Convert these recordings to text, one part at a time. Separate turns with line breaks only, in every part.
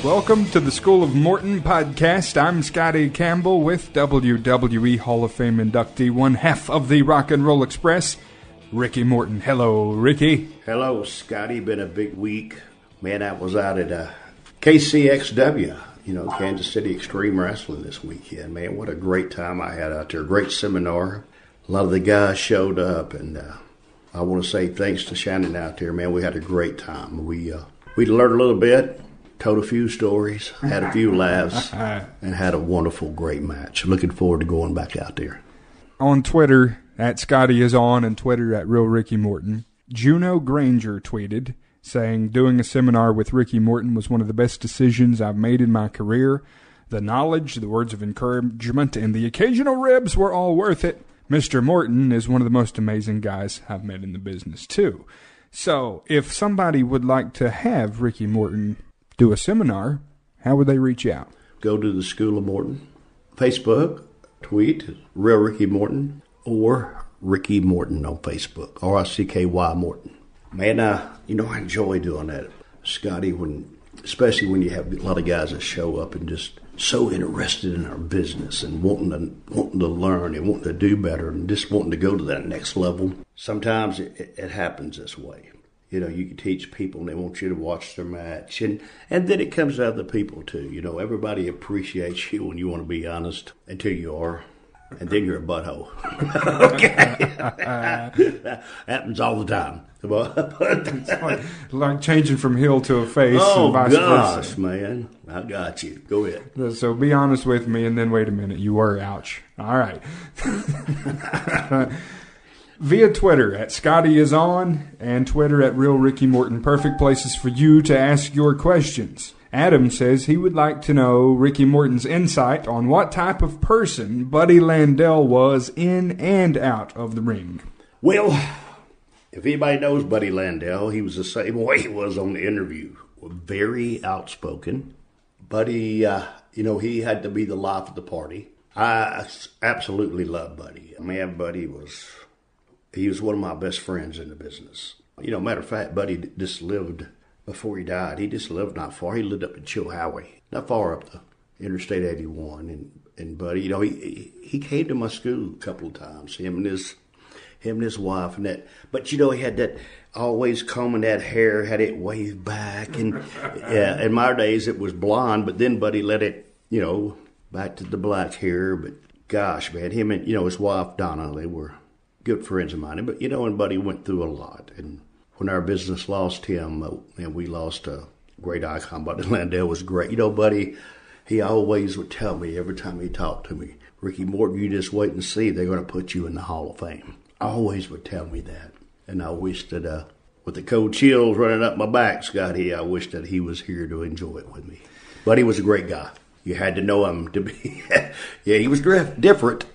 Welcome to the School of Morton podcast. I'm Scotty Campbell with WWE Hall of Fame inductee, one half of the Rock and Roll Express, Ricky Morton. Hello, Ricky.
Hello, Scotty. Been a big week. Man, I was out at KCXW, Kansas City Extreme Wrestling this weekend. Man, what a great time I had out there. Great seminar. A lot of the guys showed up, and I want to say thanks to Shannon out there. Man, we had a great time. We learned a little bit. Told a few stories, had a few laughs, and had a wonderful, great match. Looking forward to going back out there.
On Twitter, at Scotty is on, and Twitter at Real Ricky Morton, Juno Granger tweeted, saying, doing a seminar with Ricky Morton was one of the best decisions I've made in my career. The knowledge, the words of encouragement, and the occasional ribs were all worth it. Mr. Morton is one of the most amazing guys I've met in the business, too. So, if somebody would like to have Ricky Morton do a seminar, how would they reach out?
Go to the School of Morton, Facebook, tweet, Real Ricky Morton, or Ricky Morton on Facebook, R-I-C-K-Y Morton. Man, I enjoy doing that, Scotty, especially when you have a lot of guys that show up and just so interested in our business and wanting to learn and wanting to do better and just wanting to go to that next level. Sometimes it happens this way. You can teach people and they want you to watch their match. And then it comes out of the people, too. Everybody appreciates you when you want to be honest until you are. And then you're a butthole. Okay. That happens all the time.
It's like changing from heel to a face and vice versa.
Oh, gosh, man. I got you. Go ahead.
So be honest with me and then wait a minute. You were, ouch. All right. Via Twitter at Scotty is on and Twitter at Real Ricky Morton. Perfect places for you to ask your questions. Adam says he would like to know Ricky Morton's insight on what type of person Buddy Landel was in and out of the ring.
Well, if anybody knows Buddy Landel, he was the same way he was on the interview. Very outspoken. Buddy, he had to be the life of the party. I absolutely love Buddy. Man, Buddy was one of my best friends in the business. Matter of fact, Buddy just lived, before he died, he just lived not far. He lived up in Chilhowie, not far up the Interstate 81. And Buddy, he came to my school a couple of times, him and his wife and that. But, he had that always combing that hair, had it waved back. And in my days, it was blonde, but then Buddy let it, back to the black hair. But gosh, man, him and, his wife, Donna, they were good friends of mine. But, and Buddy went through a lot. And when our business lost him, and we lost a great icon, Buddy Landel was great. Buddy, he always would tell me every time he talked to me, Ricky Morton, you just wait and see. They're going to put you in the Hall of Fame. Always would tell me that. And I wish that with the cold chills running up my back, Scotty, I wish that he was here to enjoy it with me. Buddy was a great guy. You had to know him to be. Yeah, he was different.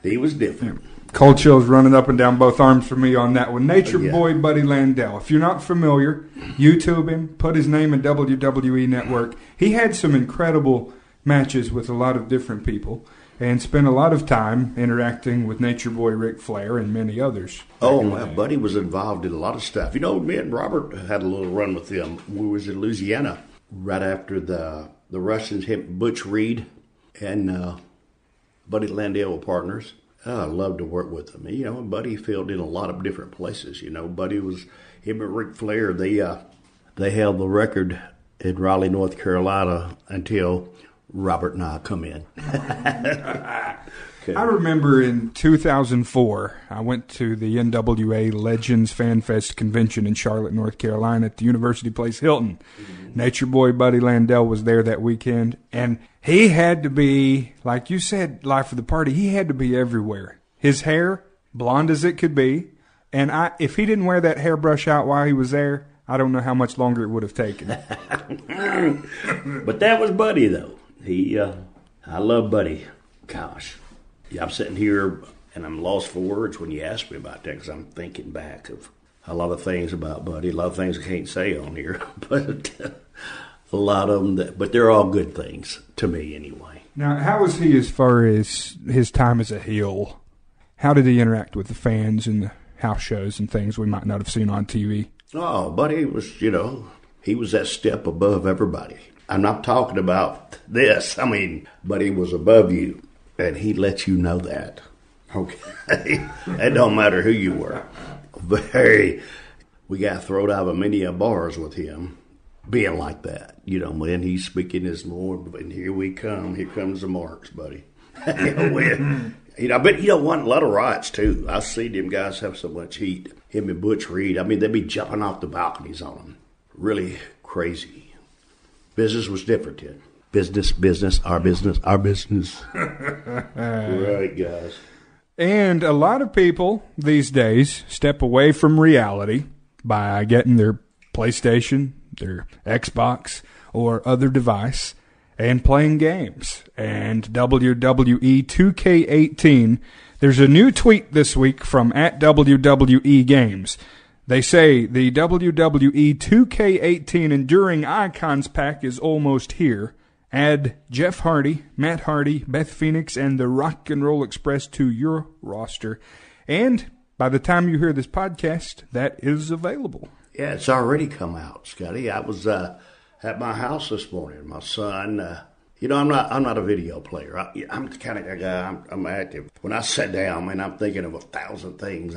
He was different.
Cold chills running up and down both arms for me on that one. Nature Boy Buddy Landel. If you're not familiar, YouTube him, put his name in WWE Network. He had some incredible matches with a lot of different people and spent a lot of time interacting with Nature Boy Ric Flair and many others.
Oh, my Buddy was involved in a lot of stuff. Me and Robert had a little run with him. We was in Louisiana right after the Russians hit Butch Reed and Buddy Landel were partners. I loved to work with him. And Buddy filled in a lot of different places. Buddy was, him and Ric Flair, they held the record in Raleigh, North Carolina until Robert and I come in. Okay.
I remember in 2004, I went to the NWA Legends Fan Fest convention in Charlotte, North Carolina at the University Place Hilton. Mm-hmm. Nature Boy Buddy Landel was there that weekend, and he had to be, like you said, life of the party, he had to be everywhere. His hair, blonde as it could be, and if he didn't wear that hairbrush out while he was there, I don't know how much longer it would have taken.
But that was Buddy, though. I love Buddy. Gosh. Yeah, I'm sitting here and I'm lost for words when you ask me about that because I'm thinking back of a lot of things about Buddy, a lot of things I can't say on here, but a lot of them, but they're all good things to me anyway.
Now, how was he as far as his time as a heel? How did he interact with the fans and the house shows and things we might not have seen on TV?
Oh, Buddy was, he was that step above everybody. I'm not talking about this. I mean, but he was above you, and he let you know that. Okay? It don't matter who you were. We got thrown out of many bars with him being like that. You know, when he's speaking his Lord, and here we come. Here comes the marks, buddy. But you know what? A lot of riots, too. I've seen them guys have so much heat. Him and Butch Reed, I mean, they'd be jumping off the balconies on him. Really crazy. Business was different then. Business, our business, our business. Right, guys.
And a lot of people these days step away from reality by getting their PlayStation, their Xbox, or other device and playing games. And WWE 2K18, there's a new tweet this week from @WWE Games. They say the WWE 2K18 Enduring Icons pack is almost here. Add Jeff Hardy, Matt Hardy, Beth Phoenix, and the Rock and Roll Express to your roster. And by the time you hear this podcast, that is available.
Yeah, it's already come out, Scotty. I was at my house this morning. My son, you know, I'm not a video player. I'm the kind of guy. I'm active. When I sit down, man, I'm thinking of 1,000 things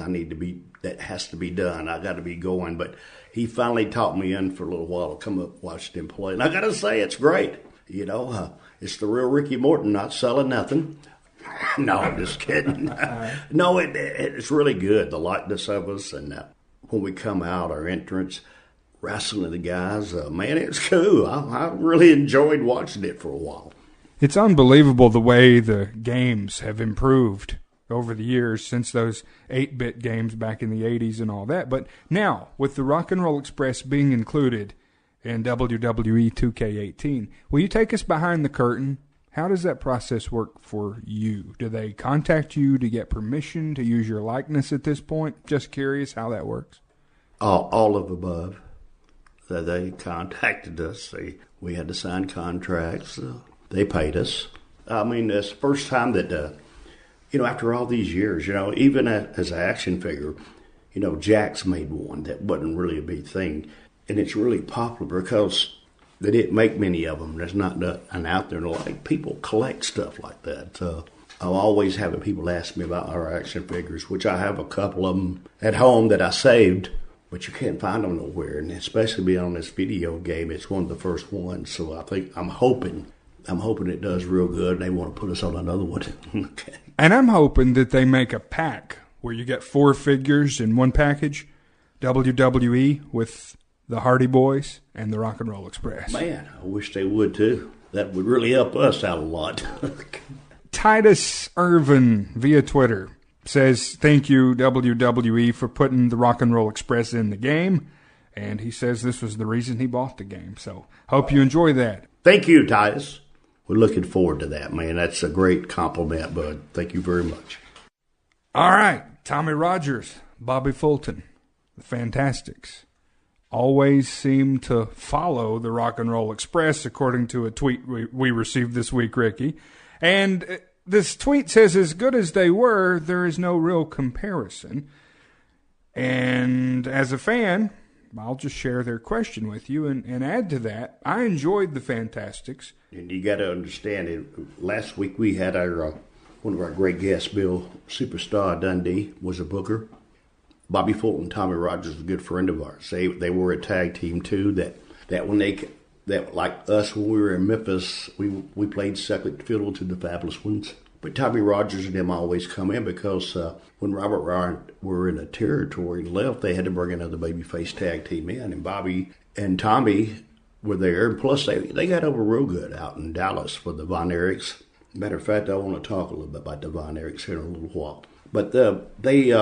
that has to be done. I got to be going. But he finally talked me in for a little while to come up, watch them play, and I got to say, it's great. You know, it's the real Ricky Morton, not selling nothing. No, I'm just kidding. No, it's really good, the likeness of us. And when we come out, our entrance, wrestling the guys, man, it's cool. I really enjoyed watching it for a while.
It's unbelievable the way the games have improved over the years since those 8-bit games back in the 80s and all that. But now, with the Rock and Roll Express being included in WWE 2K18. Will you take us behind the curtain? How does that process work for you? Do they contact you to get permission to use your likeness at this point? Just curious how that works.
All of the above. They contacted us. We had to sign contracts. They paid us. I mean, it's the first time that, after all these years, even as an action figure, Jack's made one that wasn't really a big thing. And it's really popular because they didn't make many of them. There's not an out there. Like people collect stuff like that. I'm always having people ask me about our action figures, which I have a couple of them at home that I saved, but you can't find them nowhere. And especially being on this video game, it's one of the first ones. So I'm hoping it does real good. And they want to put us on another one. Okay.
And I'm hoping that they make a pack where you get 4 figures in one package, WWE with the Hardy Boys and the Rock and Roll Express.
Man, I wish they would too. That would really help us out a lot.
Titus Irvin via Twitter says, thank you, WWE, for putting the Rock and Roll Express in the game. And he says this was the reason he bought the game. So hope you enjoy that.
Thank you, Titus. We're looking forward to that, man. That's a great compliment, bud. Thank you very much.
All right. Tommy Rogers, Bobby Fulton, the Fantastics, always seem to follow the Rock and Roll Express, according to a tweet we received this week, Ricky. And this tweet says, as good as they were, there is no real comparison. And as a fan, I'll just share their question with you and add to that. I enjoyed the Fantastics.
And you got to understand, last week we had our one of our great guests, Bill Superstar Dundee, was a booker. Bobby Fulton, Tommy Rogers was a good friend of ours. They were a tag team too. That when that like us when we were in Memphis, we played second fiddle to the Fabulous Ones. But Tommy Rogers and them always come in because when Robert Ryan were in a territory and left, they had to bring another babyface tag team in, and Bobby and Tommy were there. And plus, they got over real good out in Dallas for the Von Erichs. Matter of fact, I want to talk a little bit about the Von Erichs here in a little while. But they.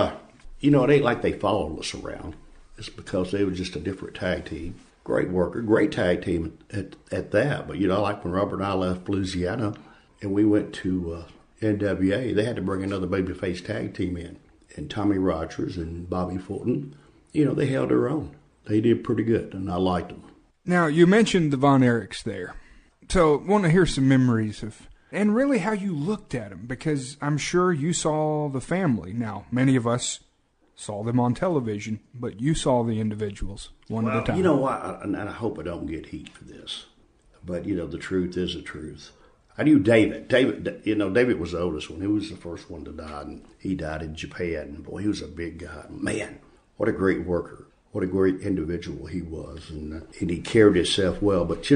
It ain't like they followed us around. It's because they were just a different tag team. Great worker, great tag team at that. But, like when Robert and I left Louisiana and we went to NWA, they had to bring another babyface tag team in. And Tommy Rogers and Bobby Fulton, they held their own. They did pretty good, and I liked them.
Now, you mentioned the Von Erichs there. So I want to hear some memories of, and really how you looked at them, because I'm sure you saw the family. Now, many of us saw them on television, but you saw the individuals one at a time.
You know what? And I hope I don't get heat for this. But, the truth is the truth. I knew David. David was the oldest one. He was the first one to die, and he died in Japan. Boy, he was a big guy. Man, what a great worker. What a great individual he was, and he carried himself well. But,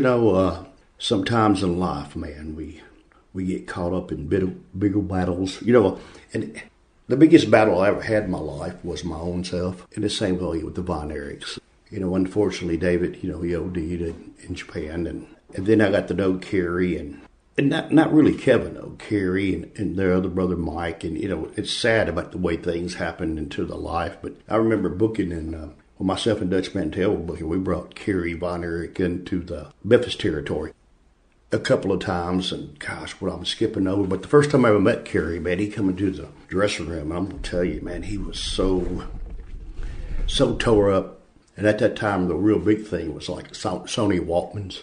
sometimes in life, man, we get caught up in bigger battles. And the biggest battle I ever had in my life was my own self. And the same way with the Von Erichs. Unfortunately, David, he OD'd in Japan. And then I got to know Kerry and not really Kevin, though. Kerry and their other brother, Mike. And, it's sad about the way things happen into the life. But I remember booking when myself and Dutch Mantel were booking, we brought Kerry Von Erich into the Memphis territory a couple of times, and gosh, what I'm skipping over. But the first time I ever met Kerry, man, he come into the dressing room, and I'm going to tell you, man, he was so tore up. And at that time, the real big thing was like Sony Walkmans.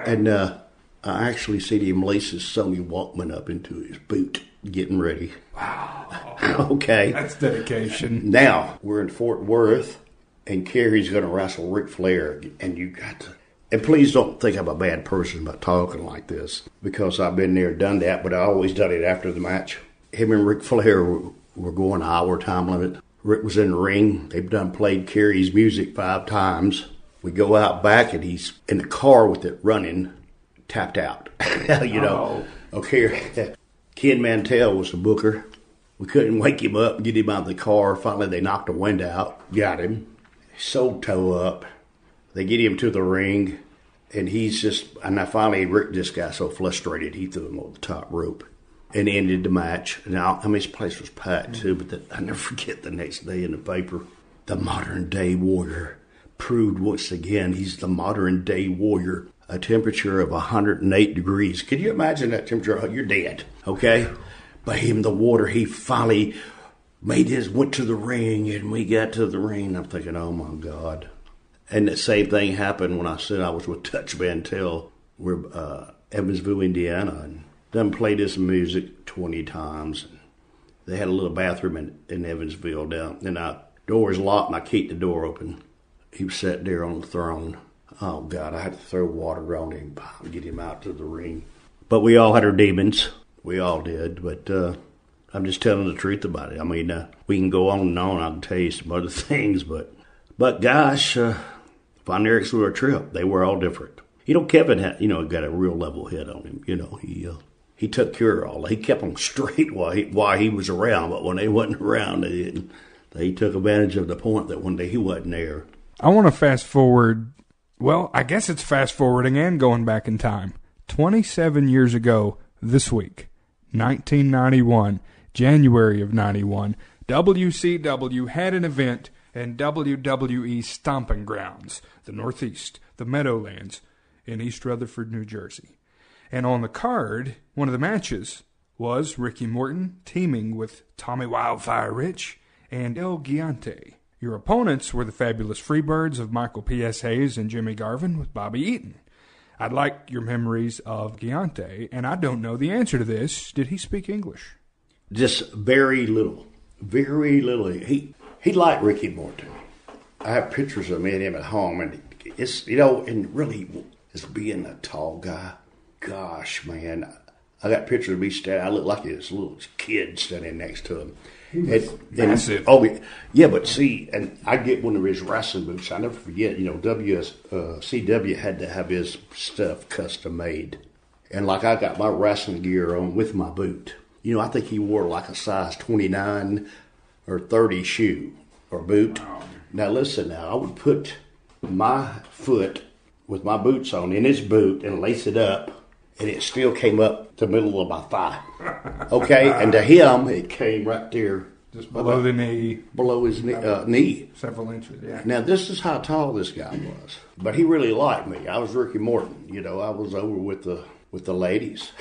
And I actually seen him lace his Sony Walkman up into his boot, getting ready.
Wow.
Okay.
That's dedication.
Now, we're in Fort Worth, and Kerry's going to wrestle Ric Flair, and you got to... And please don't think I'm a bad person about talking like this, because I've been there, done that, but I always done it after the match. Him and Ric Flair were going an hour time limit. Rick was in the ring. They've played Kerry's music 5 times. We go out back, and he's in the car with it running, tapped out.
Oh.
Okay, Ken Mantell was the booker. We couldn't wake him up and get him out of the car. Finally, they knocked the wind out, got him. So toe up. They get him to the ring, and Rick just got so frustrated, he threw him over the top rope and ended the match. Now, his place was packed too, but I never forget the next day in the paper, the modern day warrior proved once again he's the modern day warrior. A temperature of 108 degrees. Can you imagine that temperature? You're dead, okay? But him, the water, he finally went to the ring, and we got to the ring. I'm thinking, oh my God. And the same thing happened when I said I was with Dutch Mantel. We're Evansville, Indiana, and done played this music 20 times. And they had a little bathroom in Evansville down. And the door was locked, and I kept the door open. He was sat there on the throne. Oh, God, I had to throw water on him and get him out to the ring. But we all had our demons. We all did. But I'm just telling the truth about it. I mean, we can go on and on. I can tell you some other things. But gosh, Von Erichs were a trip. They were all different. Kevin had, got a real level head on him. He took care of all that. He kept them straight while he was around. But when they wasn't around, they didn't. They took advantage of the point that one day he wasn't there.
I want to fast forward. Well, I guess it's fast forwarding and going back in time. 27 years ago this week, 1991, January of 91, WCW had an event in WWE Stomping Grounds, the Northeast, the Meadowlands, in East Rutherford, New Jersey. And on the card, one of the matches was Ricky Morton teaming with Tommy Wildfire Rich and El Gigante. Your opponents were the fabulous Freebirds of Michael P.S. Hayes and Jimmy Garvin with Bobby Eaton. I'd like your memories of Gigante, and I don't know the answer to this. Did he speak English?
Just very little. Very little. He liked Ricky Morton. I have pictures of me and him at home, and it's, and really, as being a tall guy, gosh, man, I got pictures of me standing. I look like this little kid standing next to him.
Massive.
Yeah, but see, and I get one of his wrestling boots. I never forget, CW had to have his stuff custom made. And like I got my wrestling gear on with my boot. I think he wore like a size 29 or 30 shoe or boot. Wow. Now listen I would put my foot with my boots on in his boot and lace it up, and it still came up to the middle of my thigh. Okay, and to him, it came right there.
Just below the knee.
Below his knee.
Several inches, yeah.
Now, this is how tall this guy was. But he really liked me. I was Ricky Morton. I was over with the ladies.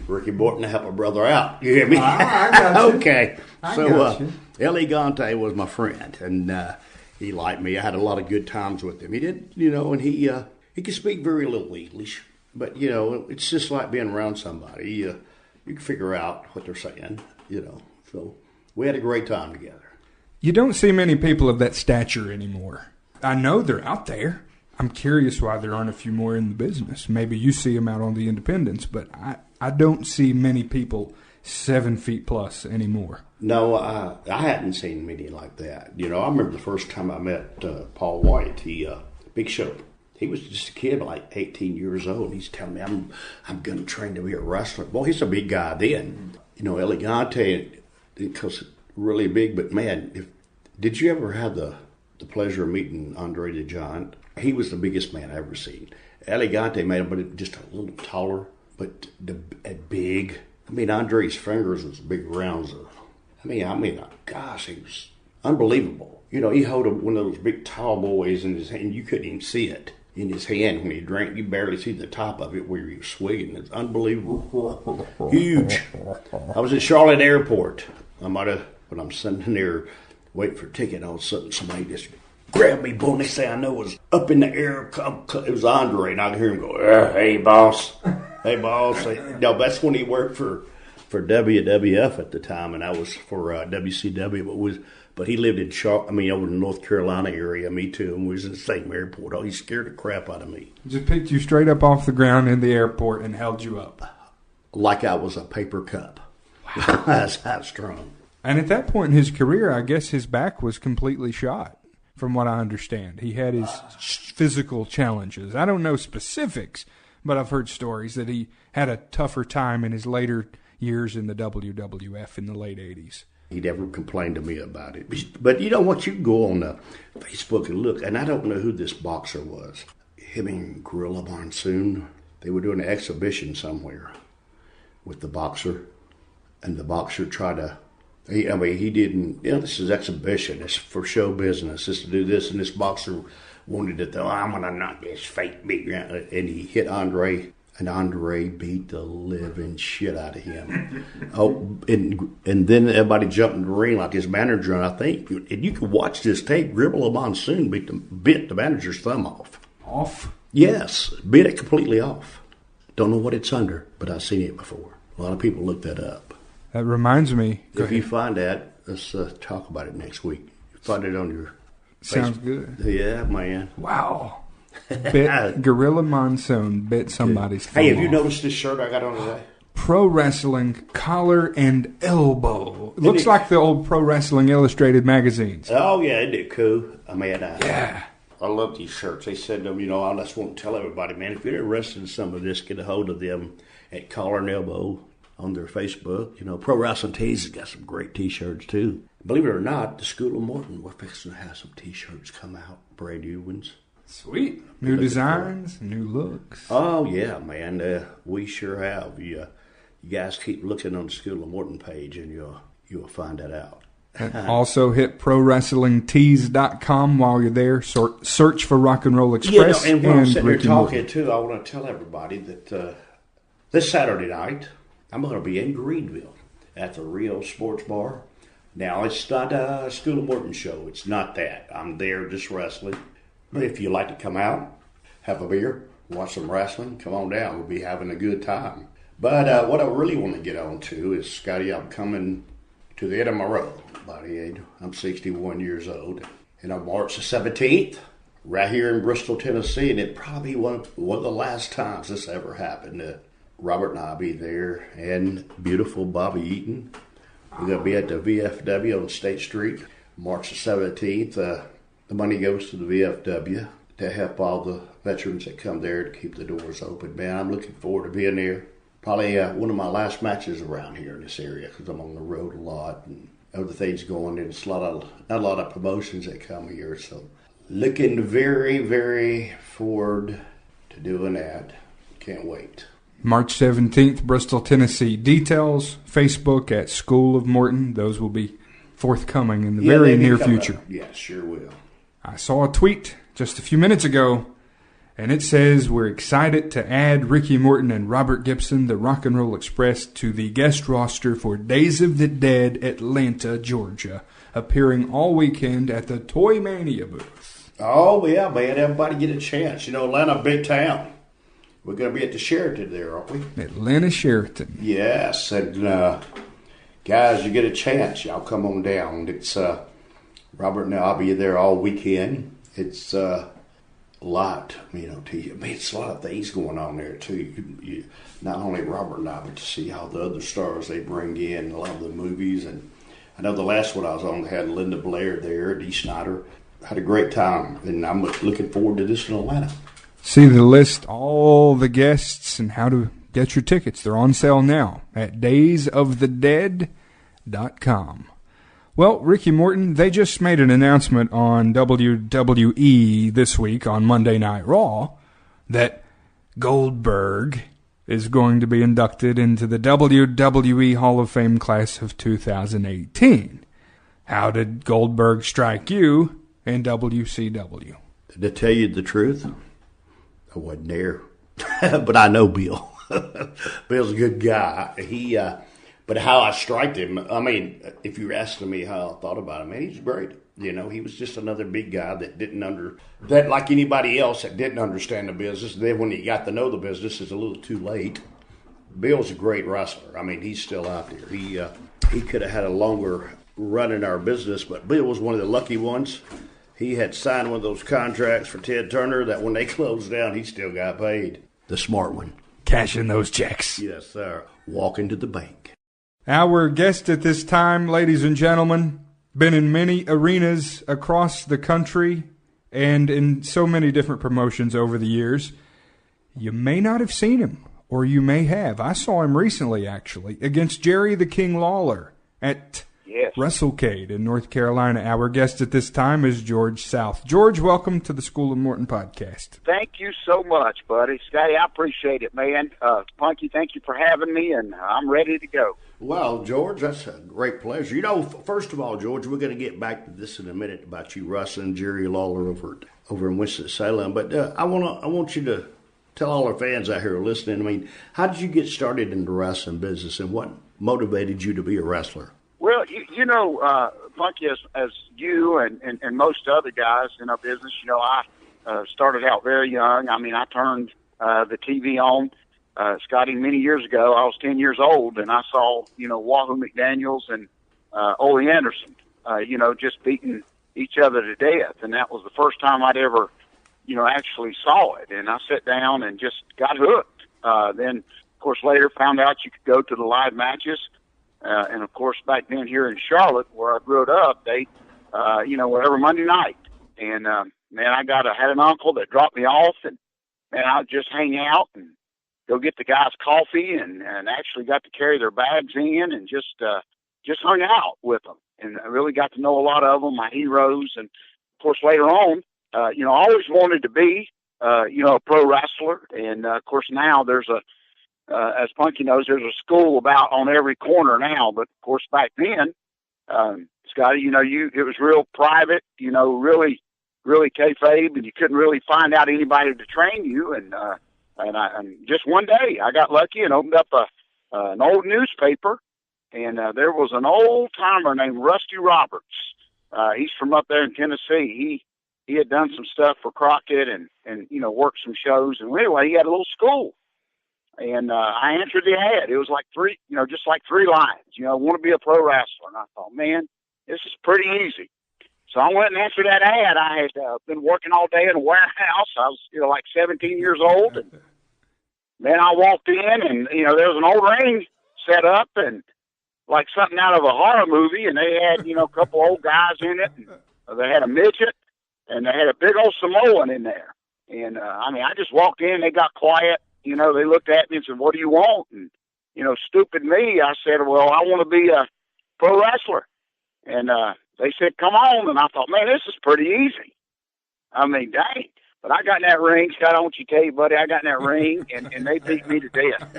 Ricky Morton to help a brother out. You hear me?
I got you.
Okay.
I got you.
El Gigante was my friend, and he liked me. I had a lot of good times with him. He did, and he could speak very little English. But, it's just like being around somebody. You can figure out what they're saying, So we had a great time together.
You don't see many people of that stature anymore. I know they're out there. I'm curious why there aren't a few more in the business. Maybe you see them out on the independents, but I don't see many people 7 feet plus anymore.
No, I hadn't seen many like that. I remember the first time I met Paul White, Big Show. He was just a kid, like 18 years old. He's telling me, I'm going to train to be a wrestler. Boy, he's a big guy then. Elegante, because really big, but man, did you ever have the pleasure of meeting Andre the Giant? He was the biggest man I ever seen. Elegante made him, but just a little taller, but big. Andre's fingers was big rounds of. Gosh, he was unbelievable. He held one of those big tall boys in his hand. You couldn't even see it in his hand when he drank. You barely see the top of it where he was swigging. It's unbelievable. Huge. I was at Charlotte Airport. When I'm sitting there waiting for a ticket, all of a sudden somebody just grabbed me, boy, and they say I know it was up in the air. It was Andre, and I could hear him go, hey, boss. Hey, boss. No, that's when he worked for WWF at the time, and I was for WCW. But he lived in over in the North Carolina area. Me too, and we was in the same airport. Oh, he scared the crap out of me.
Just picked you straight up off the ground in the airport and held you up
like I was a paper cup. Wow, that's how strong.
And at that point in his career, I guess his back was completely shot. From what I understand, he had his physical challenges. I don't know specifics, but I've heard stories that he had a tougher time in his later years in the WWF in the late 80s.
He never complained to me about it. But you know what? You can go on Facebook and look, and I don't know who this boxer was. Him and Gorilla Monsoon, they were doing an exhibition somewhere with the boxer, and the boxer tried to, he didn't, this is exhibition. It's for show business. It's to do this, and this boxer wanted to throw, I'm going to knock this fake big, and he hit Andre. And Andre beat the living shit out of him. And then everybody jumped in the ring like his manager, and I think, and you can watch this tape, Gorilla Monsoon bit the manager's thumb off.
Off?
Yes, bit it completely off. Don't know what it's under, but I've seen it before. A lot of people look that up.
That reminds me.
If you find that, let's talk about it next week. Find it on your
Sounds
Facebook.
good.
Yeah, man.
Wow. Gorilla Monsoon bit somebody's thumb.
Hey, have you noticed this shirt I got on today?
Pro Wrestling Collar and Elbow. Looks like the old Pro Wrestling Illustrated magazines.
Oh, yeah, isn't it cool?
Yeah.
I love these shirts. They said to them, I just want to tell everybody, man, if you're interested in some of this, get a hold of them at Collar and Elbow on their Facebook. Pro Wrestling Tees has got some great T-shirts, too. Believe it or not, the School of Morton, we're fixing to have some T-shirts come out, brand new ones.
Sweet. New designs, new looks.
Oh, yeah, man. We sure have. You guys keep looking on the School of Morton page, and you'll find that out.
And also hit ProWrestlingTees.com while you're there. Search for Rock and Roll Express.
And when I'm sitting
Ricky
there talking,
Morton.
too, I want to tell everybody that this Saturday night, I'm going to be in Greenville at the Rio Sports Bar. Now, it's not a School of Morton show. It's not that. I'm there just wrestling. But if you'd like to come out, have a beer, watch some wrestling, come on down. We'll be having a good time. But what I really want to get on to is, Scotty, I'm coming to the end of my road, buddy. I'm 61 years old. And on March the 17th, right here in Bristol, Tennessee, and it probably one of the last times this ever happened. Robert and I'll be there, and beautiful Bobby Eaton. We're going to be at the VFW on State Street, March the 17th. The money goes to the VFW to help all the veterans that come there to keep the doors open. Man, I'm looking forward to being there. Probably one of my last matches around here in this area because I'm on the road a lot and other things going. And it's not a lot of promotions that come here. So looking very, very forward to doing that. Can't wait.
March 17th, Bristol, Tennessee. Details, Facebook at School of Morton. Those will be forthcoming in the very near future.
Up. Yeah, sure will.
I saw a tweet just a few minutes ago, and it says, we're excited to add Ricky Morton and Robert Gibson, the Rock and Roll Express, to the guest roster for Days of the Dead, Atlanta, Georgia, appearing all weekend at the Toy Mania booth.
Oh, yeah, man. Everybody get a chance. Atlanta, big town. We're going to be at the Sheraton there, aren't we?
Atlanta Sheraton.
Yes, and guys, you get a chance. Y'all come on down. It's Robert and I'll be there all weekend. It's a lot, it's a lot of things going on there too. Not only Robert and I, but to see all the other stars they bring in, a lot of the movies. And I know the last one I was on had Linda Blair there, Dee Snider. Had a great time, and I'm looking forward to this in Atlanta.
See the list, all the guests, and how to get your tickets. They're on sale now at daysofthedead.com. Well, Ricky Morton, they just made an announcement on WWE this week on Monday Night Raw that Goldberg is going to be inducted into the WWE Hall of Fame class of 2018. How did Goldberg strike you in WCW?
To tell you the truth, I wasn't there, but I know Bill. Bill's a good guy. But how I striked him, if you were asking me how I thought about him, man, he's great. He was just another big guy that like anybody else that didn't understand the business. Then when he got to know the business, it's a little too late. Bill's a great wrestler. He's still out there. He could have had a longer run in our business, but Bill was one of the lucky ones. He had signed one of those contracts for Ted Turner that when they closed down, he still got paid. The smart one.
Cashing those checks.
Yes, sir. Walking to the bank.
Our guest at this time, ladies and gentlemen, been in many arenas across the country and in so many different promotions over the years. You may not have seen him, or you may have. I saw him recently, actually, against Jerry the King Lawler at WrestleCade in North Carolina. Our guest at this time is George Southf. George, welcome to the School of Morton podcast.
Thank you so much, buddy. Scotty, I appreciate it, man. Punky, thank you for having me, and I'm ready to go.
Well, George, that's a great pleasure. First of all, George, we're going to get back to this in a minute about you wrestling Jerry Lawler over in Winston-Salem. But I want you to tell all our fans out here listening, how did you get started in the wrestling business, and what motivated you to be a wrestler?
Well, Punky, as you and most other guys in our business, I started out very young. I turned the TV on, Scotty, many years ago. I was 10 years old, and I saw, Wahoo McDaniels and Ole Anderson, just beating each other to death. And that was the first time I'd ever, actually saw it. And I sat down and just got hooked. Then, of course, later found out you could go to the live matches. And of course, back then here in Charlotte, where I grew up, they, every Monday night. And, I had an uncle that dropped me off, and, I'd just hang out and go get the guys coffee and actually got to carry their bags in and just hung out with them. And I really got to know a lot of them, my heroes. And of course, later on, I always wanted to be, a pro wrestler. And of course, now there's as Punky knows, there's a school about on every corner now. But of course, back then, Scotty, it was real private, really kayfabe, and you couldn't really find out anybody to train you. And just one day I got lucky and opened up an old newspaper, and there was an old timer named Rusty Roberts. He's from up there in Tennessee. He had done some stuff for Crockett and worked some shows. And anyway, he had a little school. And I answered the ad. It was like just like three lines. I want to be a pro wrestler. And I thought, man, this is pretty easy. So I went and answered that ad. I had been working all day in a warehouse. I was, like 17 years old. And then I walked in, and, there was an old ring set up, and like something out of a horror movie. And they had, a couple old guys in it. And they had a midget, and they had a big old Samoan in there. And, I just walked in. They got quiet. They looked at me and said, "What do you want?" And, stupid me, I said, "Well, I want to be a pro wrestler." And they said, "Come on." And I thought, man, this is pretty easy. Dang. But I got in that ring. Scott, I want you to tell you, buddy, I got in that ring, and they beat me to death.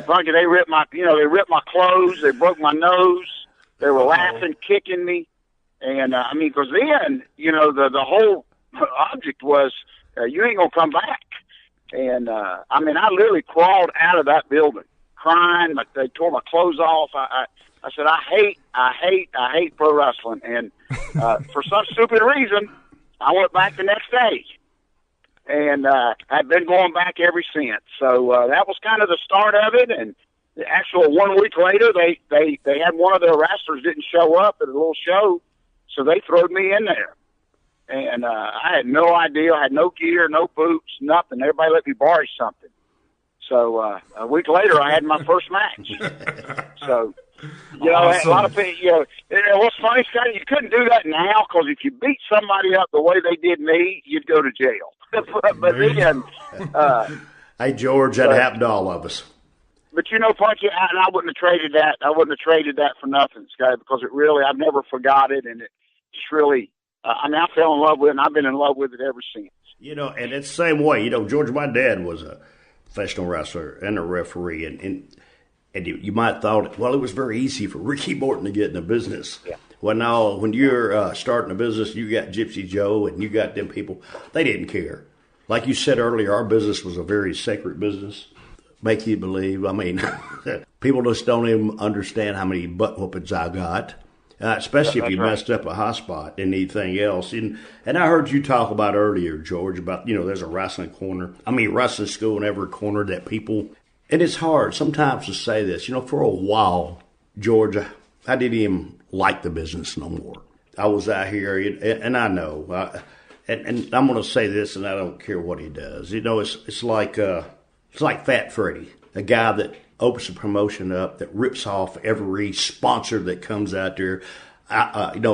Funky, they ripped my clothes. They broke my nose. They were laughing, kicking me. And, because then, the whole object was, you ain't going to come back. And, I literally crawled out of that building crying. They tore my clothes off. I said, I hate pro wrestling. And, for some stupid reason, I went back the next day. And, I've been going back ever since. So, that was kind of the start of it. And the actual 1 week later, they had one of their wrestlers didn't show up at a little show. So they threw me in there. And I had no idea. I had no gear, no boots, nothing. Everybody let me borrow something. So a week later, I had my first match. So,
Awesome.
a lot of people, what's funny, Scotty, you couldn't do that now because if you beat somebody up the way they did me, you'd go to jail. but then,
hey, George, that happened to all of us.
But Punky, and I wouldn't have traded that. I wouldn't have traded that for nothing, Scotty, because it really, I've never forgot it, and it just really, I fell in love with it, and I've been in love with it ever since.
And it's the same way. George, my dad was a professional wrestler and a referee, and you might have thought, well, it was very easy for Ricky Morton to get in the business.
Yeah.
Well, now, when you're starting a business, you got Gypsy Joe and you got them people, they didn't care. Like you said earlier, our business was a very sacred business. Make you believe. I mean, people just don't even understand how many butt whoopings I got, especially if you messed up a hot spot and anything else. And I heard you talk about earlier, George, about, there's a wrestling school in every corner that people, and it's hard sometimes to say this. For a while, George, I didn't even like the business no more. I was out here, and I know, and I'm going to say this, and I don't care what he does. It's like Fat Freddy, a guy that opens a promotion up, that rips off every sponsor that comes out there.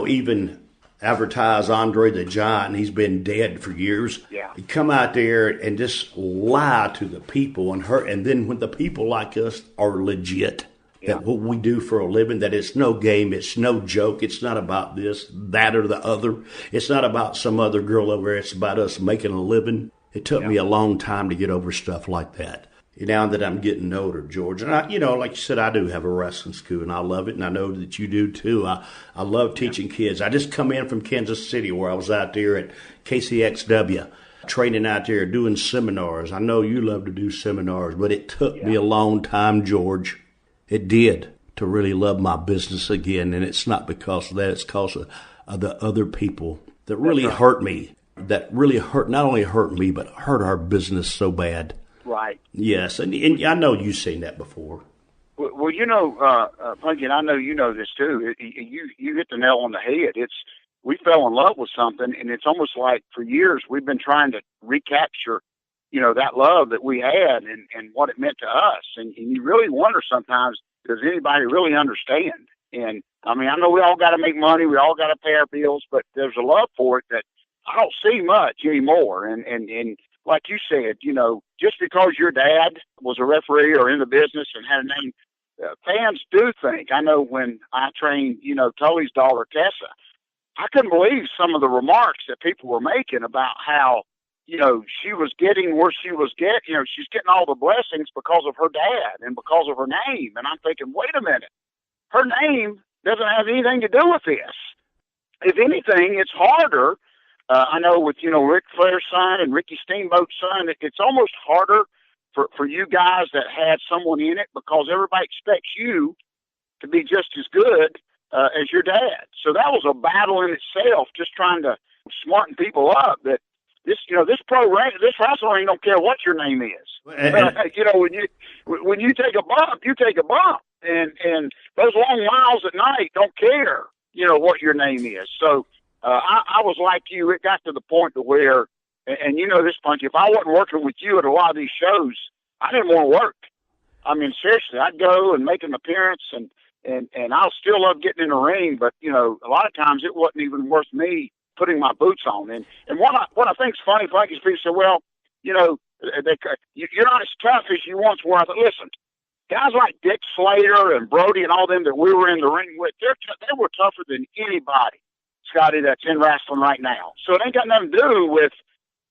Even advertise Andre the Giant. He's been dead for years.
Yeah.
He come out there and just lie to the people and then when the people like us are legit, that what we do for a living, that it's no game, it's no joke, it's not about this, that, or the other. It's not about some other girl over there. It's about us making a living. It took me a long time to get over stuff like that. Now that I'm getting older, George, and like you said, I do have a wrestling school, and I love it, and I know that you do too. I love teaching kids. I just come in from Kansas City, where I was out there at KCXW, training out there, doing seminars. I know you love to do seminars, but it took me a long time, George. It did, to really love my business again, and it's not because of that. It's because of the other people that really hurt me, that really not only hurt me, but hurt our business so bad.
Right.
Yes, and I know you've seen that before.
Well, Punky, and I know you know this too. You hit the nail on the head. We fell in love with something, and it's almost like for years we've been trying to recapture, that love that we had and what it meant to us. And you really wonder sometimes, does anybody really understand? And I know we all got to make money, we all got to pay our bills, but there's a love for it that I don't see much anymore. And like you said, just because your dad was a referee or in the business and had a name, fans do think. I know when I trained, Tully's daughter, Tessa, I couldn't believe some of the remarks that people were making about how, she was getting where she was getting, she's getting all the blessings because of her dad and because of her name. And I'm thinking, wait a minute, her name doesn't have anything to do with this. If anything, it's harder. I know with, Ric Flair's son and Ricky Steamboat's son, it's almost harder for you guys that had someone in it because everybody expects you to be just as good as your dad. So that was a battle in itself, just trying to smarten people up that this wrestler ain't don't care what your name is. When you take a bump, you take a bump. And those long miles at night don't care, what your name is. So, I was like you. It got to the point to where, and this, Punch, if I wasn't working with you at a lot of these shows, I didn't want to work. Seriously, I'd go and make an appearance, and I'll still love getting in the ring, but, a lot of times it wasn't even worth me putting my boots on. And what I think's funny, Punch, is people say, well, you're not as tough as you once were. I thought, listen, guys like Dick Slater and Brody and all them that we were in the ring with, they were tougher than anybody, Scotty, that's in wrestling right now. So it ain't got nothing to do with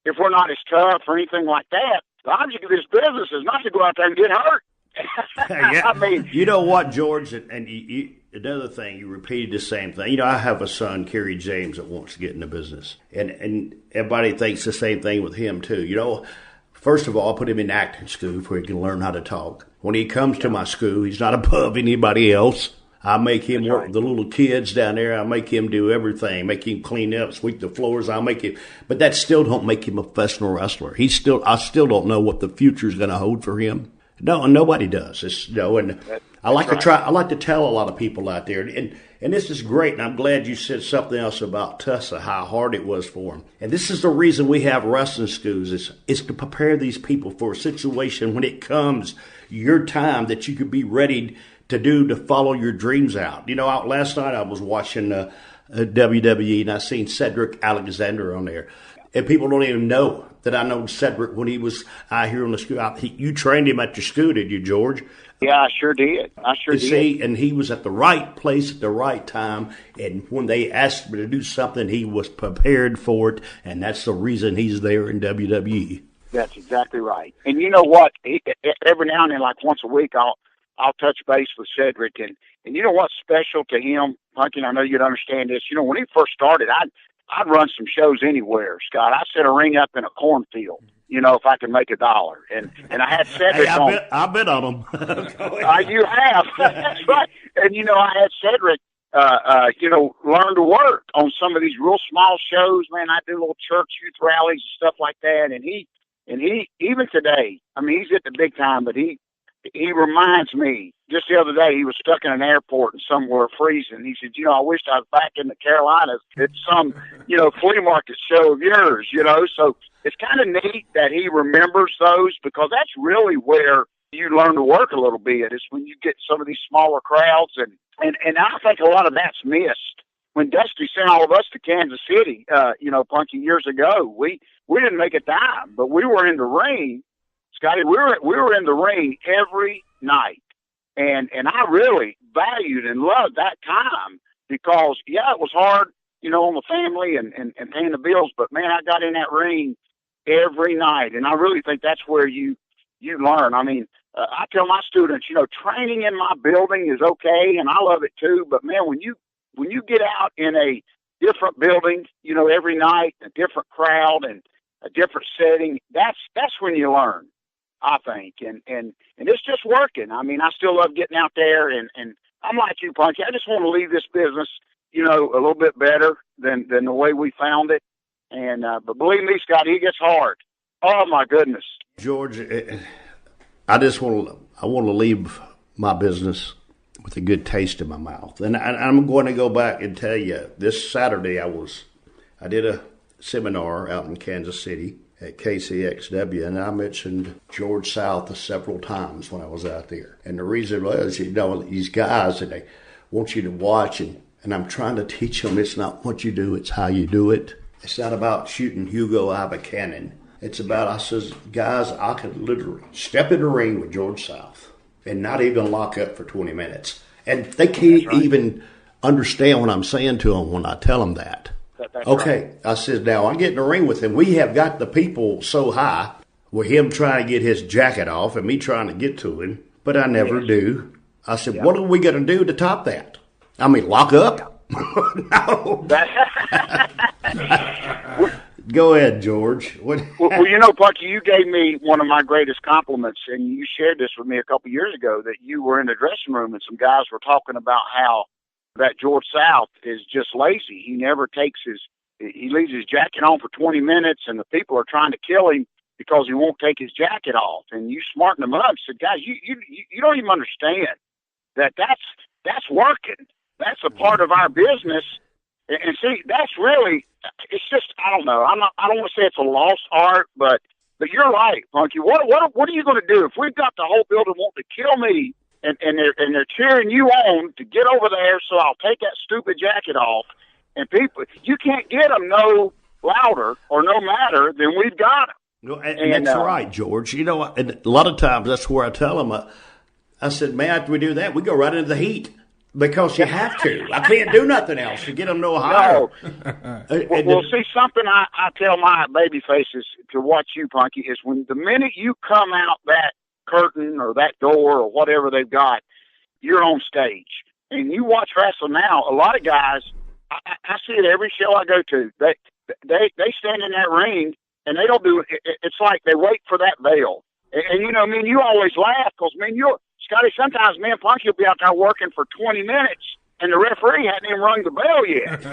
if we're not as tough or anything like that. The object of this business is not to go out there and get hurt.
Yeah. You know what, George, and another thing, you repeated the same thing. I have a son, Kerry James, that wants to get in the business. And everybody thinks the same thing with him, too. First of all, I put him in acting school where he can learn how to talk. When he comes to my school, he's not above anybody else. I make him work with the little kids down there. I make him do everything. Make him clean up, sweep the floors. But that still don't make him a professional wrestler. I still don't know what the future is going to hold for him. No, nobody does. And I like to tell a lot of people out there, and And this is great, and I'm glad you said something else about Tussa, how hard it was for him. And this is the reason we have wrestling schools, is to prepare these people for a situation when it comes your time that you could be ready to follow your dreams out. Last night I was watching WWE, and I seen Cedric Alexander on there. And people don't even know that I know Cedric when he was out here on the school. You trained him at your school, did you, George?
Yeah, I sure did.
See, and he was at the right place at the right time. And when they asked him to do something, he was prepared for it. And that's the reason he's there in WWE.
That's exactly right. And you know what? Every now and then, like once a week, I'll touch base with Cedric. And you know what's special to him, Punky? I know you'd understand this. When he first started, I'd run some shows anywhere, Scott. I set a ring up in a cornfield, if I could make $1. And I had Cedric on.
I bet on him.
You have. That's right. And, I had Cedric, learn to work on some of these real small shows. Man, I do little church youth rallies and stuff like that. And he, even today, he's at the big time, but he reminds me, just the other day, he was stuck in an airport and somewhere freezing. He said, I wish I was back in the Carolinas at some, flea market show of yours, So it's kind of neat that he remembers those, because that's really where you learn to work a little bit, is when you get some of these smaller crowds. And I think a lot of that's missed. When Dusty sent all of us to Kansas City, Punky, years ago, we didn't make a dime, but we were in the ring. Scotty, we were in the ring every night, and I really valued and loved that time, because it was hard, on the family and paying the bills, but man, I got in that ring every night, and I really think that's where you learn. I tell my students, training in my building is okay, and I love it too, but man, when you get out in a different building, every night, a different crowd and a different setting, that's when you learn, I think. And it's just working. I still love getting out there, and I'm like you, Punky. I just want to leave this business, a little bit better than the way we found it. And, but believe me, Scott, it gets hard. Oh my goodness.
George, I want to leave my business with a good taste in my mouth. And I'm going to go back and tell you, this Saturday I did a seminar out in Kansas City at KCXW, and I mentioned George Southf several times when I was out there. And the reason was, these guys, and they want you to watch, and I'm trying to teach them it's not what you do, it's how you do it. It's not about shooting Hugo out of a cannon. It's about, I says, guys, I could literally step in the ring with George Southf and not even lock up for 20 minutes. And they can't even understand what I'm saying to them when I tell them that. Okay, right. I said, now I get in the ring with him. We have got the people so high with him trying to get his jacket off and me trying to get to him, but I never do. I said, what are we going to do to top that? Lock up? No. Go ahead, George.
Well, Punky, you gave me one of my greatest compliments, and you shared this with me a couple years ago, that you were in the dressing room and some guys were talking about how that George Southf is just lazy. He never he leaves his jacket on for 20 minutes, and the people are trying to kill him because he won't take his jacket off. And you smartened them up and said, guys, you don't even understand that's working. That's a part of our business. And see, that's really, it's just, I don't know. I don't want to say it's a lost art, but you're right, Punky. What are you going to do if we've got the whole building wanting to kill me, and they're cheering you on to get over there, so I'll take that stupid jacket off, and people, you can't get them no louder or no madder than we've got them.
No, and that's right, George. And a lot of times that's where I tell them, I said, man, after we do that, we go right into the heat. Because you have to. I can't do nothing else to get them no higher.
No. Well, see, something I tell my baby faces to watch you, Punky, is when the minute you come out that curtain or that door or whatever they've got, you're on stage. And you watch wrestling now, a lot of guys, I see it every show I go to, they stand in that ring and they don't do it. It's like they wait for that bell. And you always laugh because, Scotty, sometimes me and Punky will be out there working for 20 minutes, and the referee hadn't even rung the bell yet.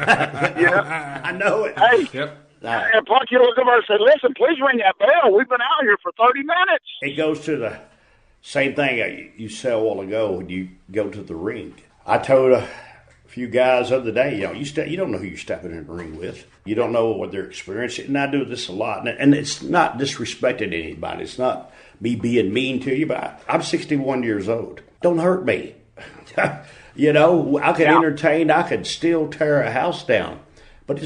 I know it.
Hey,
yep.
And Punky looked over and said, listen, please ring that bell. We've been out here for 30 minutes.
It goes to the same thing you said a while ago when you go to the ring. I told few guys the other day, you don't know who you're stepping in the ring with. You don't know what they're experiencing. And I do this a lot. And it's not disrespecting anybody. It's not me being mean to you, but I'm 61 years old. Don't hurt me. I could entertain. I could still tear a house down. But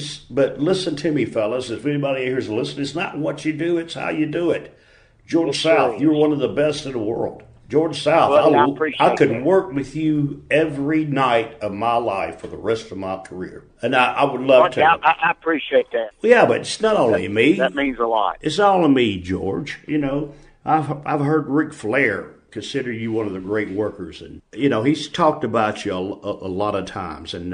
listen to me, fellas. If anybody here is listening, it's not what you do, it's how you do it. George Southf, you're one of the best in the world. George Southf,
well,
I could work with you every night of my life for the rest of my career. And I would love to.
I appreciate that.
Yeah, but it's not only me.
That means a lot.
It's all of me, George. I've heard Ric Flair consider you one of the great workers. And, he's talked about you a lot of times. And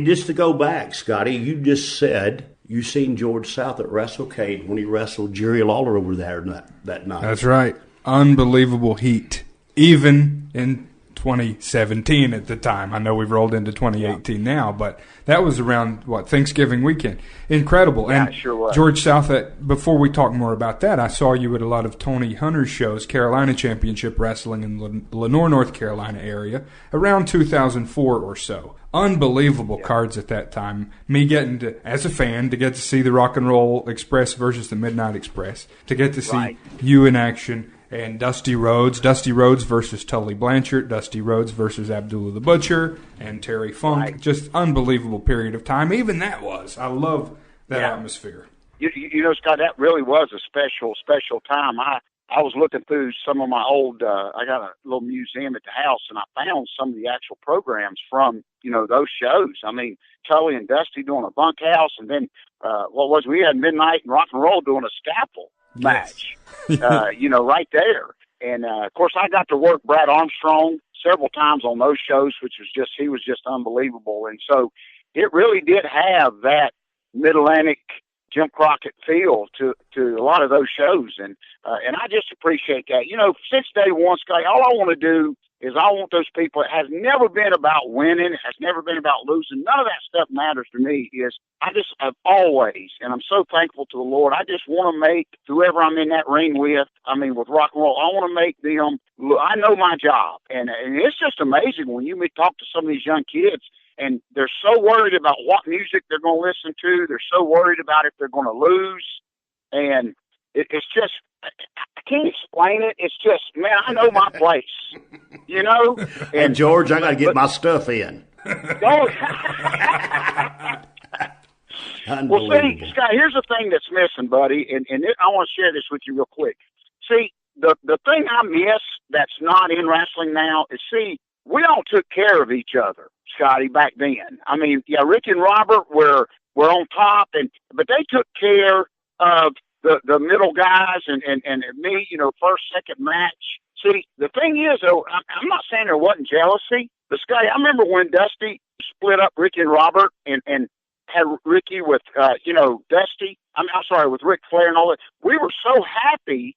just to go back, Scotty, you just said you seen George Southf at WrestleCade when he wrestled Jerry Lawler over there that night.
That's right. Unbelievable heat. Even in 2017 at the time. I know we've rolled into 2018 now, but that was around, Thanksgiving weekend. Incredible.
Yeah,
and
it sure was.
George Southf, before we talk more about that, I saw you at a lot of Tony Hunter's shows, Carolina Championship Wrestling in Lenore, North Carolina area, around 2004 or so. Unbelievable cards at that time. Me getting to, as a fan, to get to see the Rock and Roll Express versus the Midnight Express, to get to see you in action, and Dusty Rhodes versus Tully Blanchard, Dusty Rhodes versus Abdullah the Butcher, and Terry Funk.
Right.
Just unbelievable period of time. Even that was. I love that atmosphere.
Scott, that really was a special time. I was looking through some of my old, I got a little museum at the house, and I found some of the actual programs from, those shows. I mean, Tully and Dusty doing a bunkhouse, and then, we had Midnight and Rock and Roll doing a scalpel match, right there. And, of course, I got to work Brad Armstrong several times on those shows, he was just unbelievable. And so it really did have that Mid-Atlantic Jim Crockett feel to a lot of those shows. And I just appreciate that. Since day one, Scott, all I want to do is I want those people. It has never been about winning. It has never been about losing. None of that stuff matters to me. I just have always, and I'm so thankful to the Lord, I just want to make whoever I'm in that ring with, with rock and roll, I want to make them, I know my job. And it's just amazing when you talk to some of these young kids, and they're so worried about what music they're going to listen to. They're so worried about if they're going to lose. And it's just, I can't explain it. It's just, man, I know my place,
And George, I got to get my stuff in.
Well, see, Scott, here's the thing that's missing, buddy, and I want to share this with you real quick. See, the thing I miss that's not in wrestling now is, we all took care of each other, Scotty, back then. I mean, Rick and Robert were on top, but they took care of the middle guys and me, first, second match. See, the thing is, though, I'm not saying there wasn't jealousy, but Scotty, I remember when Dusty split up Rick and Robert and had Ricky with, Dusty. I'm sorry, with Ric Flair and all that. We were so happy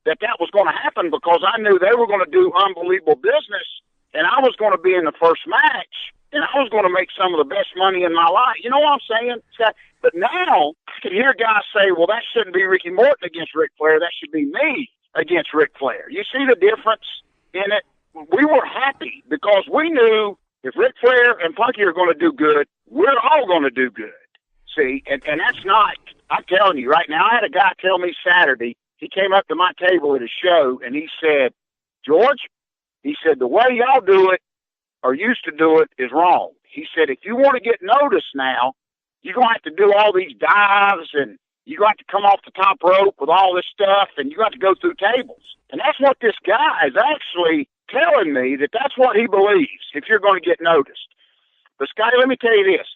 that was going to happen because I knew they were going to do unbelievable business, and I was going to be in the first match, and I was going to make some of the best money in my life. You know what I'm saying, Scott? But now I can hear guys say, well, that shouldn't be Ricky Morton against Ric Flair. That should be me against Ric Flair. You see the difference in it? We were happy because we knew if Ric Flair and Punky are going to do good, we're all going to do good. See, and that's not, I'm telling you right now, I had a guy tell me Saturday, he came up to my table at a show and he said, George, he said, the way y'all do it or used to do it is wrong. He said, if you want to get noticed now, you're going to have to do all these dives and you're going to have to come off the top rope with all this stuff and you're going to have to go through tables. And that's what this guy is actually telling me, that's what he believes if you're going to get noticed. But Scotty, let me tell you this.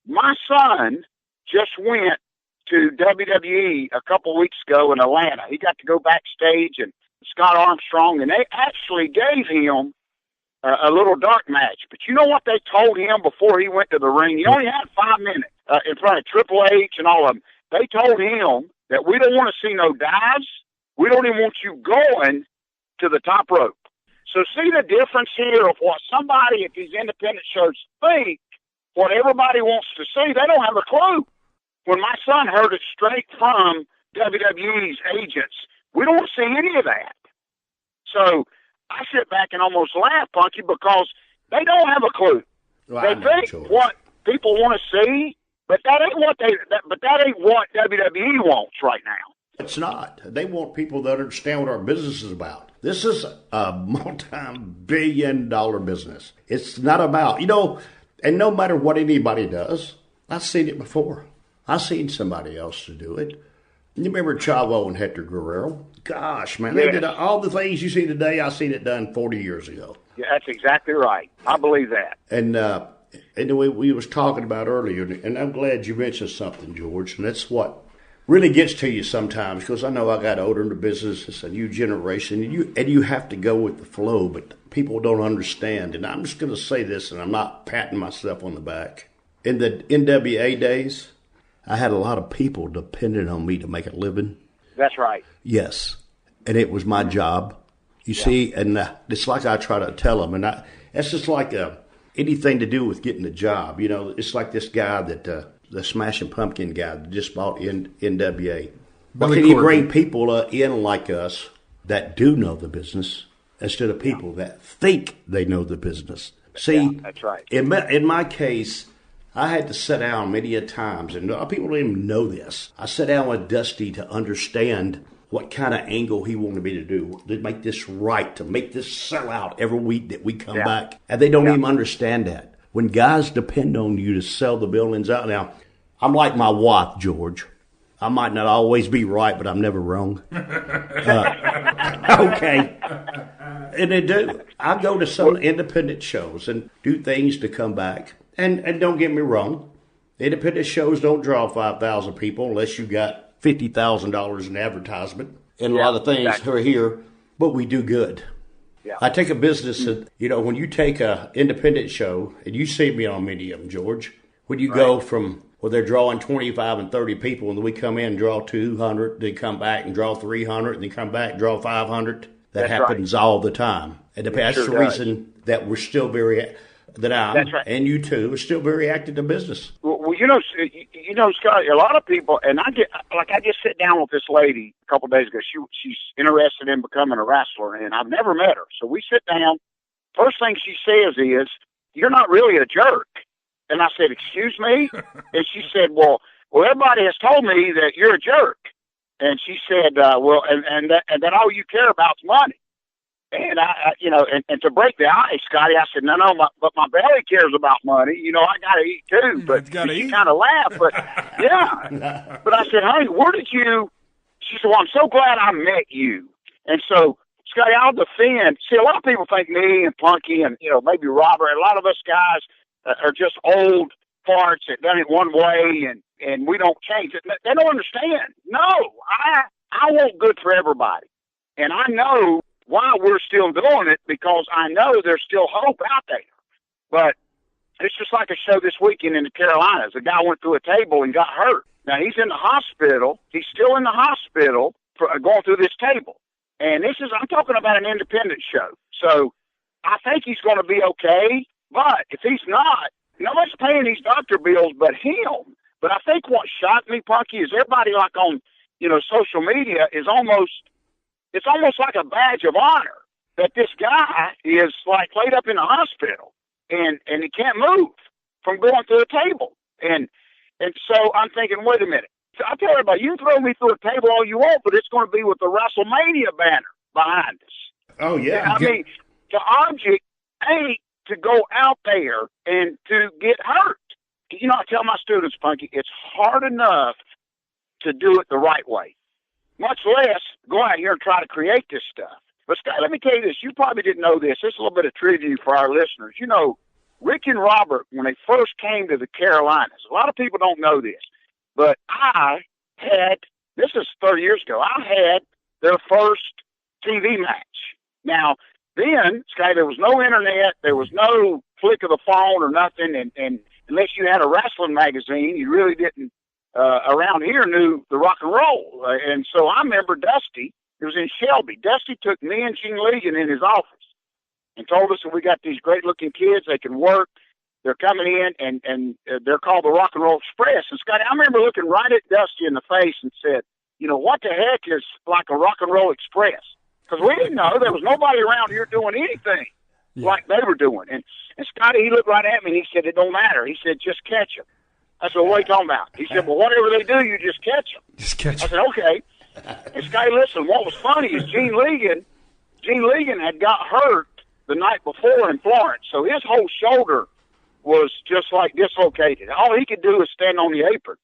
My son just went to WWE a couple of weeks ago in Atlanta. He got to go backstage and Scott Armstrong, and they actually gave him a little dark match. But you know what they told him before he went to the ring? He only had 5 minutes in front of Triple H and all of them. They told him that we don't want to see no dives. We don't even want you going to the top rope. So see the difference here of what somebody at these independent shows think, what everybody wants to see. They don't have a clue. When my son heard it straight from WWE's agents, we don't want to see any of that. So I sit back and almost laugh, Punky, because they don't have a clue.
Well,
they think what people want to see, but that ain't what WWE wants right now.
It's not. They want people that understand what our business is about. This is a multi-billion-dollar business. It's not about, and no matter what anybody does, I've seen it before. I've seen somebody else to do it. You remember Chavo and Hector Guerrero? Gosh, man, they did all the things you see today. I seen it done 40 years ago.
Yeah, that's exactly right. I believe that.
And we was talking about earlier, and I'm glad you mentioned something, George, and that's what really gets to you sometimes, because I know I got older in the business. It's a new generation, and you have to go with the flow, but people don't understand. And I'm just going to say this, and I'm not patting myself on the back. In the NWA days, I had a lot of people depending on me to make a living.
That's right.
Yes, and it was my job. You see, and it's like I try to tell them, and it's just like anything to do with getting a job. It's like this guy that the Smashing Pumpkin guy that just bought NWA. Why can you bring people in like us that do know the business instead of people that think they know the business? See,
that's right.
In my case, I had to sit down many a times, and people don't even know this. I sat down with Dusty to understand what kind of angle he wanted me to do to make this right, to make this sell out every week that we come back. And they don't even understand that. When guys depend on you to sell the buildings out. Now, I'm like my wife, George. I might not always be right, but I'm never wrong. Okay. And they do. I go to some independent shows and do things to come back. And don't get me wrong, independent shows don't draw 5,000 people unless you got $50,000 in advertisement and a lot of things are here, but we do good.
Yeah.
I take a business that, when you take a independent show, and you see me on many of them, George, when you go from, they're drawing 25 and 30 people, and then we come in and draw 200, they come back and draw 300, and they come back and draw 500. That happens all the time. And that's the reason that we're still that I'm, and you too, are still very active in business.
Well, Scott, a lot of people, and I just sit down with this lady a couple of days ago. She's interested in becoming a wrestler, and I've never met her. So we sit down. First thing she says is, "You're not really a jerk." And I said, "Excuse me?" And she said, well, everybody has told me that you're a jerk. And she said, and that all you care about is money. And and to break the ice, Scotty, I said, no, but my belly cares about money. I got to eat too. But she kind of laughed. But yeah. But I said, honey, where did you? She said, well, I'm so glad I met you. And so, Scotty, I'll defend. See, a lot of people think me and Punky and maybe Robert. A lot of us guys are just old farts that done it one way, and we don't change it. They don't understand. No, I want good for everybody, and I know why we're still doing it, because I know there's still hope out there. But it's just like a show this weekend in the Carolinas. A guy went through a table and got hurt. Now, he's in the hospital. He's still in the hospital for going through this table. And I'm talking about an independent show. So I think he's going to be okay. But if he's not, nobody's paying these doctor bills but him. But I think what shocked me, Punky, is everybody like on, social media is it's almost like a badge of honor that this guy is like laid up in the hospital and he can't move from going through a table. And so I'm thinking, wait a minute. I tell everybody, you can throw me through a table all you want, but it's going to be with the WrestleMania banner behind us.
Oh, yeah.
I mean, the object ain't to go out there and to get hurt. I tell my students, Punky, it's hard enough to do it the right way, much less go out here and try to create this stuff. But, Scott, let me tell you this. You probably didn't know this. This is a little bit of trivia for our listeners. Rick and Robert, when they first came to the Carolinas, a lot of people don't know this, but this is 30 years ago, I had their first TV match. Now, then, Scott, there was no internet, there was no flick of the phone or nothing, and unless you had a wrestling magazine, you really didn't, around here, knew the rock and roll. And so I remember Dusty, it was in Shelby. Dusty took me and Gene Legion in his office and told us that we got these great-looking kids, they can work, they're coming in, and they're called the Rock and Roll Express. And, Scotty, I remember looking right at Dusty in the face and said, what the heck is like a Rock and Roll Express? Because we didn't know. There was nobody around here doing anything. like they were doing. And Scotty, he looked right at me and he said, it don't matter. He said, just catch them. I said, what are you talking about? He said, well, whatever they do, you just catch them.
Just catch
I
them.
said, okay. And Scotty, listen, what was funny is Gene Ligon had got hurt the night before in Florence, so his whole shoulder was just like dislocated. All he could do is stand on the apron.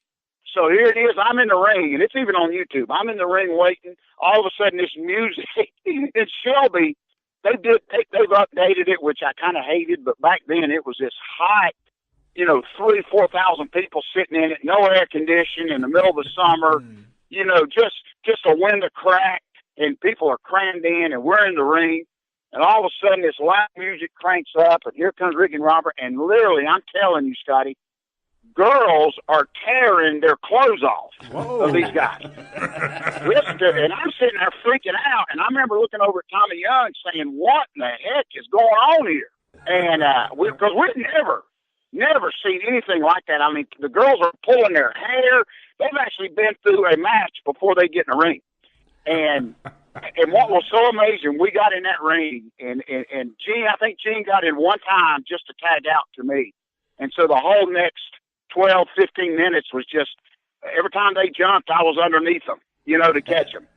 So here it is. I'm in the ring, and it's even on YouTube. I'm in the ring waiting. All of a sudden, this music in Shelby, they've updated it, which I kind of hated, but back then it was this hot, 3,000-4,000 people sitting in it, no air conditioning in the middle of the summer, just a window cracked, and people are crammed in, and we're in the ring. And all of a sudden, this loud music cranks up, and here comes Ricky and Robert. And literally, I'm telling you, Scotty, girls are tearing their clothes off of these guys. And I'm sitting there freaking out. And I remember looking over at Tommy Young saying, what in the heck is going on here? And because we've never seen anything like that. I mean, the girls are pulling their hair. They've actually been through a match before they get in the ring. And what was so amazing, we got in that ring, and Gene, I think Gene got in one time just to tag out to me. And so the whole next 12, 15 minutes was just, every time they jumped, I was underneath them, to catch them.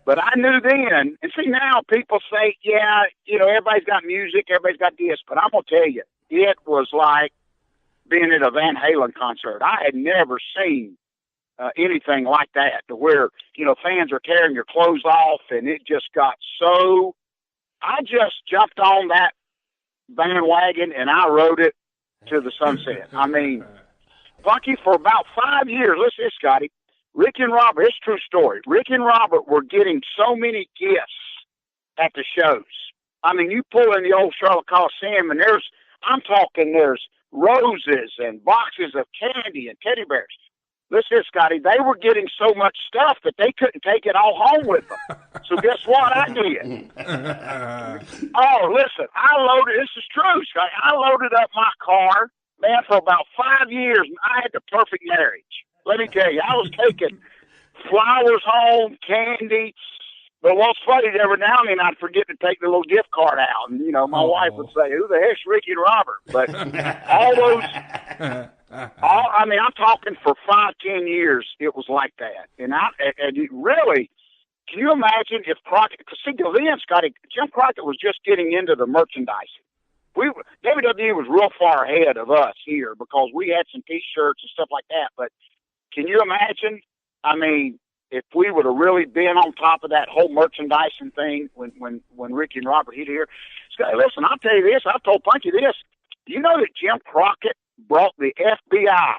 But I knew then, and see now people say, yeah, everybody's got music, everybody's got this, but I'm going to tell you, it was like being at a Van Halen concert. I had never seen anything like that, to where, fans are tearing your clothes off, and it just got so, I just jumped on that bandwagon and I rode it to the sunset. I mean, Funky, for about 5 years, listen to this, Scotty, Rick and Robert, it's a true story. Rick and Robert were getting so many gifts at the shows. I mean, you pull in the old Charlotte Coliseum and there's roses and boxes of candy and teddy bears. Listen, Scotty, they were getting so much stuff that they couldn't take it all home with them. So guess what I did? Listen, this is true, Scotty. I loaded up my car, man, for about 5 years, and I had the perfect marriage. Let me tell you, I was taking flowers home, candy. But what's funny, every now and then I'd forget to take the little gift card out. And, my wife would say, who the heck's Ricky and Robert? But all those... I'm talking for 5-10 years, it was like that. And really, can you imagine if Crockett, because see, then, Scotty, Jim Crockett was just getting into the merchandising. WWE was real far ahead of us here because we had some T-shirts and stuff like that. But can you imagine, if we would have really been on top of that whole merchandising thing when Ricky and Robert hit here? Scotty, listen, I'll tell you this, I've told Punky this. Do you know that Jim Crockett brought the FBI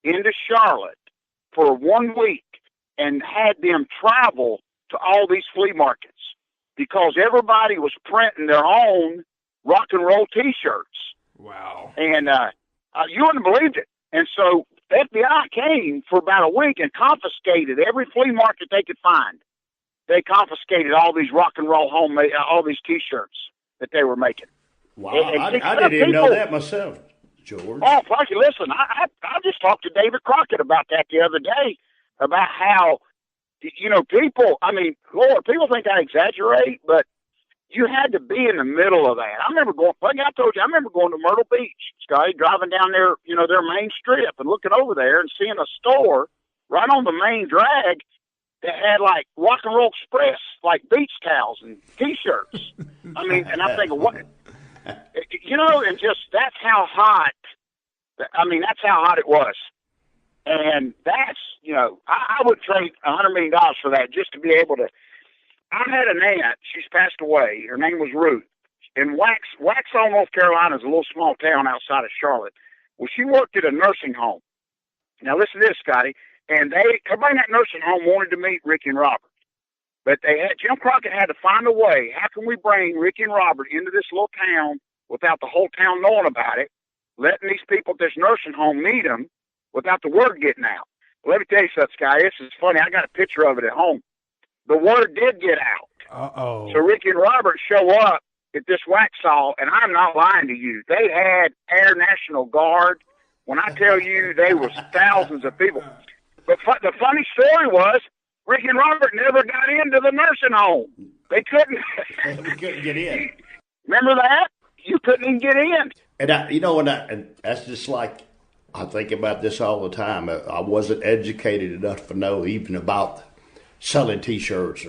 into Charlotte for 1 week and had them travel to all these flea markets because everybody was printing their own rock and roll T-shirts.
Wow.
And you wouldn't have believed it. And so FBI came for about a week and confiscated every flea market they could find. They confiscated all these rock and roll homemade, all these T-shirts that they were making.
Wow, I didn't even know that myself, George.
Oh, Frankie, listen, I just talked to David Crockett about that the other day, about how, people, Lord, people think I exaggerate, but you had to be in the middle of that. I remember going to Myrtle Beach, Scotty, driving down their, their main strip and looking over there and seeing a store right on the main drag that had like Rock and Roll Express, like beach towels and T-shirts. And I'm thinking, what? And just that's how hot. That's how hot it was. And that's, I would trade $100 million for that just to be able to. I had an aunt. She's passed away. Her name was Ruth. In Waxhaw, North Carolina is a little small town outside of Charlotte. Well, she worked at a nursing home. Now listen to this, Scotty. And everybody in that nursing home wanted to meet Ricky and Robert. But Jim Crockett had to find a way. How can we bring Ricky and Robert into this little town without the whole town knowing about it, letting these people at this nursing home meet them without the word getting out? Well, let me tell you something, Sky. This is funny. I got a picture of it at home. The word did get out.
Uh-oh.
So Ricky and Robert show up at this Waxhaw, and I'm not lying to you. They had Air National Guard. When I tell you, there was thousands of people. But the funny story was, Ricky and Robert never got into the nursing home. They couldn't.
They couldn't get in.
Remember that? you couldn't even get in.
And and that's just like, I think about this all the time. I wasn't educated enough to know even about selling T-shirts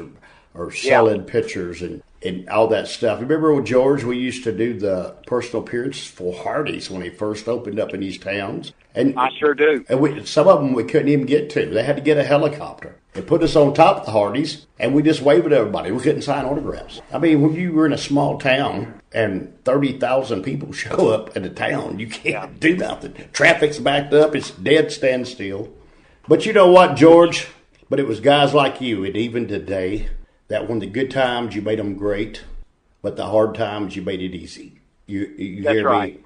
or selling pictures and all that stuff. Remember with George, we used to do the personal appearances for Hardee's when he first opened up in these towns. And
I sure do.
And some of them we couldn't even get to. They had to get a helicopter and put us on top of the Hardee's, and we just waved at everybody. We couldn't sign autographs. I mean, when you were in a small town and 30,000 people show up in a town, you can't do nothing. Traffic's backed up. It's dead standstill. But you know what, George? But it was guys like you, and even today, that when the good times, you made them great, but the hard times, you made it easy. You
That's
hear
right.
me?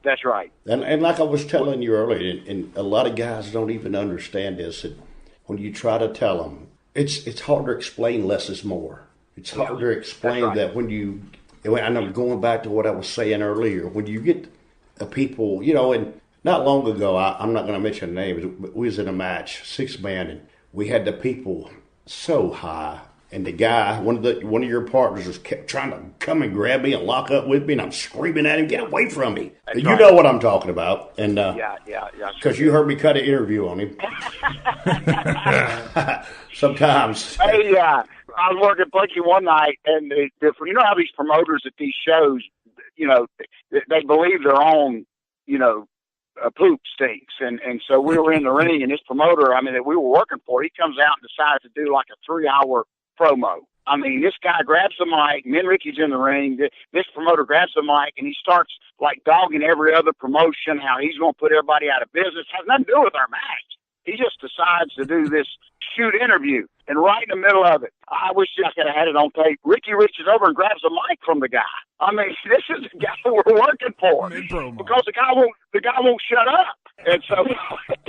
That's right.
And like I was telling you earlier, and a lot of guys don't even understand this, and when you try to tell them, it's hard to explain less is more. It's hard to explain that and I'm going back to what I was saying earlier, when you get people, and not long ago, I'm not going to mention names, but we was in a match, 6-man, and we had the people so high. And the guy, one of your partners, was kept trying to come and grab me and lock up with me, and I'm screaming at him, "Get away from me!"
That's
you know what I'm talking about, and
yeah.
because you heard me cut an interview on him. Sometimes.
Hey, I was working Punky one night, and you know how these promoters at these shows, they believe their own, poop stinks. And so we were in the ring, and this promoter, that we were working for, he comes out and decides to do like a 3-hour promo. This guy grabs the mic, me and Ricky's in the ring, this promoter grabs the mic, and he starts like dogging every other promotion, how he's going to put everybody out of business. Has nothing to do with our match. He just decides to do this shoot interview, and right in the middle of it, I wish I could have had it on tape. Ricky reaches over and grabs the mic from the guy. This is the guy we're working for, because the guy won't shut up. And so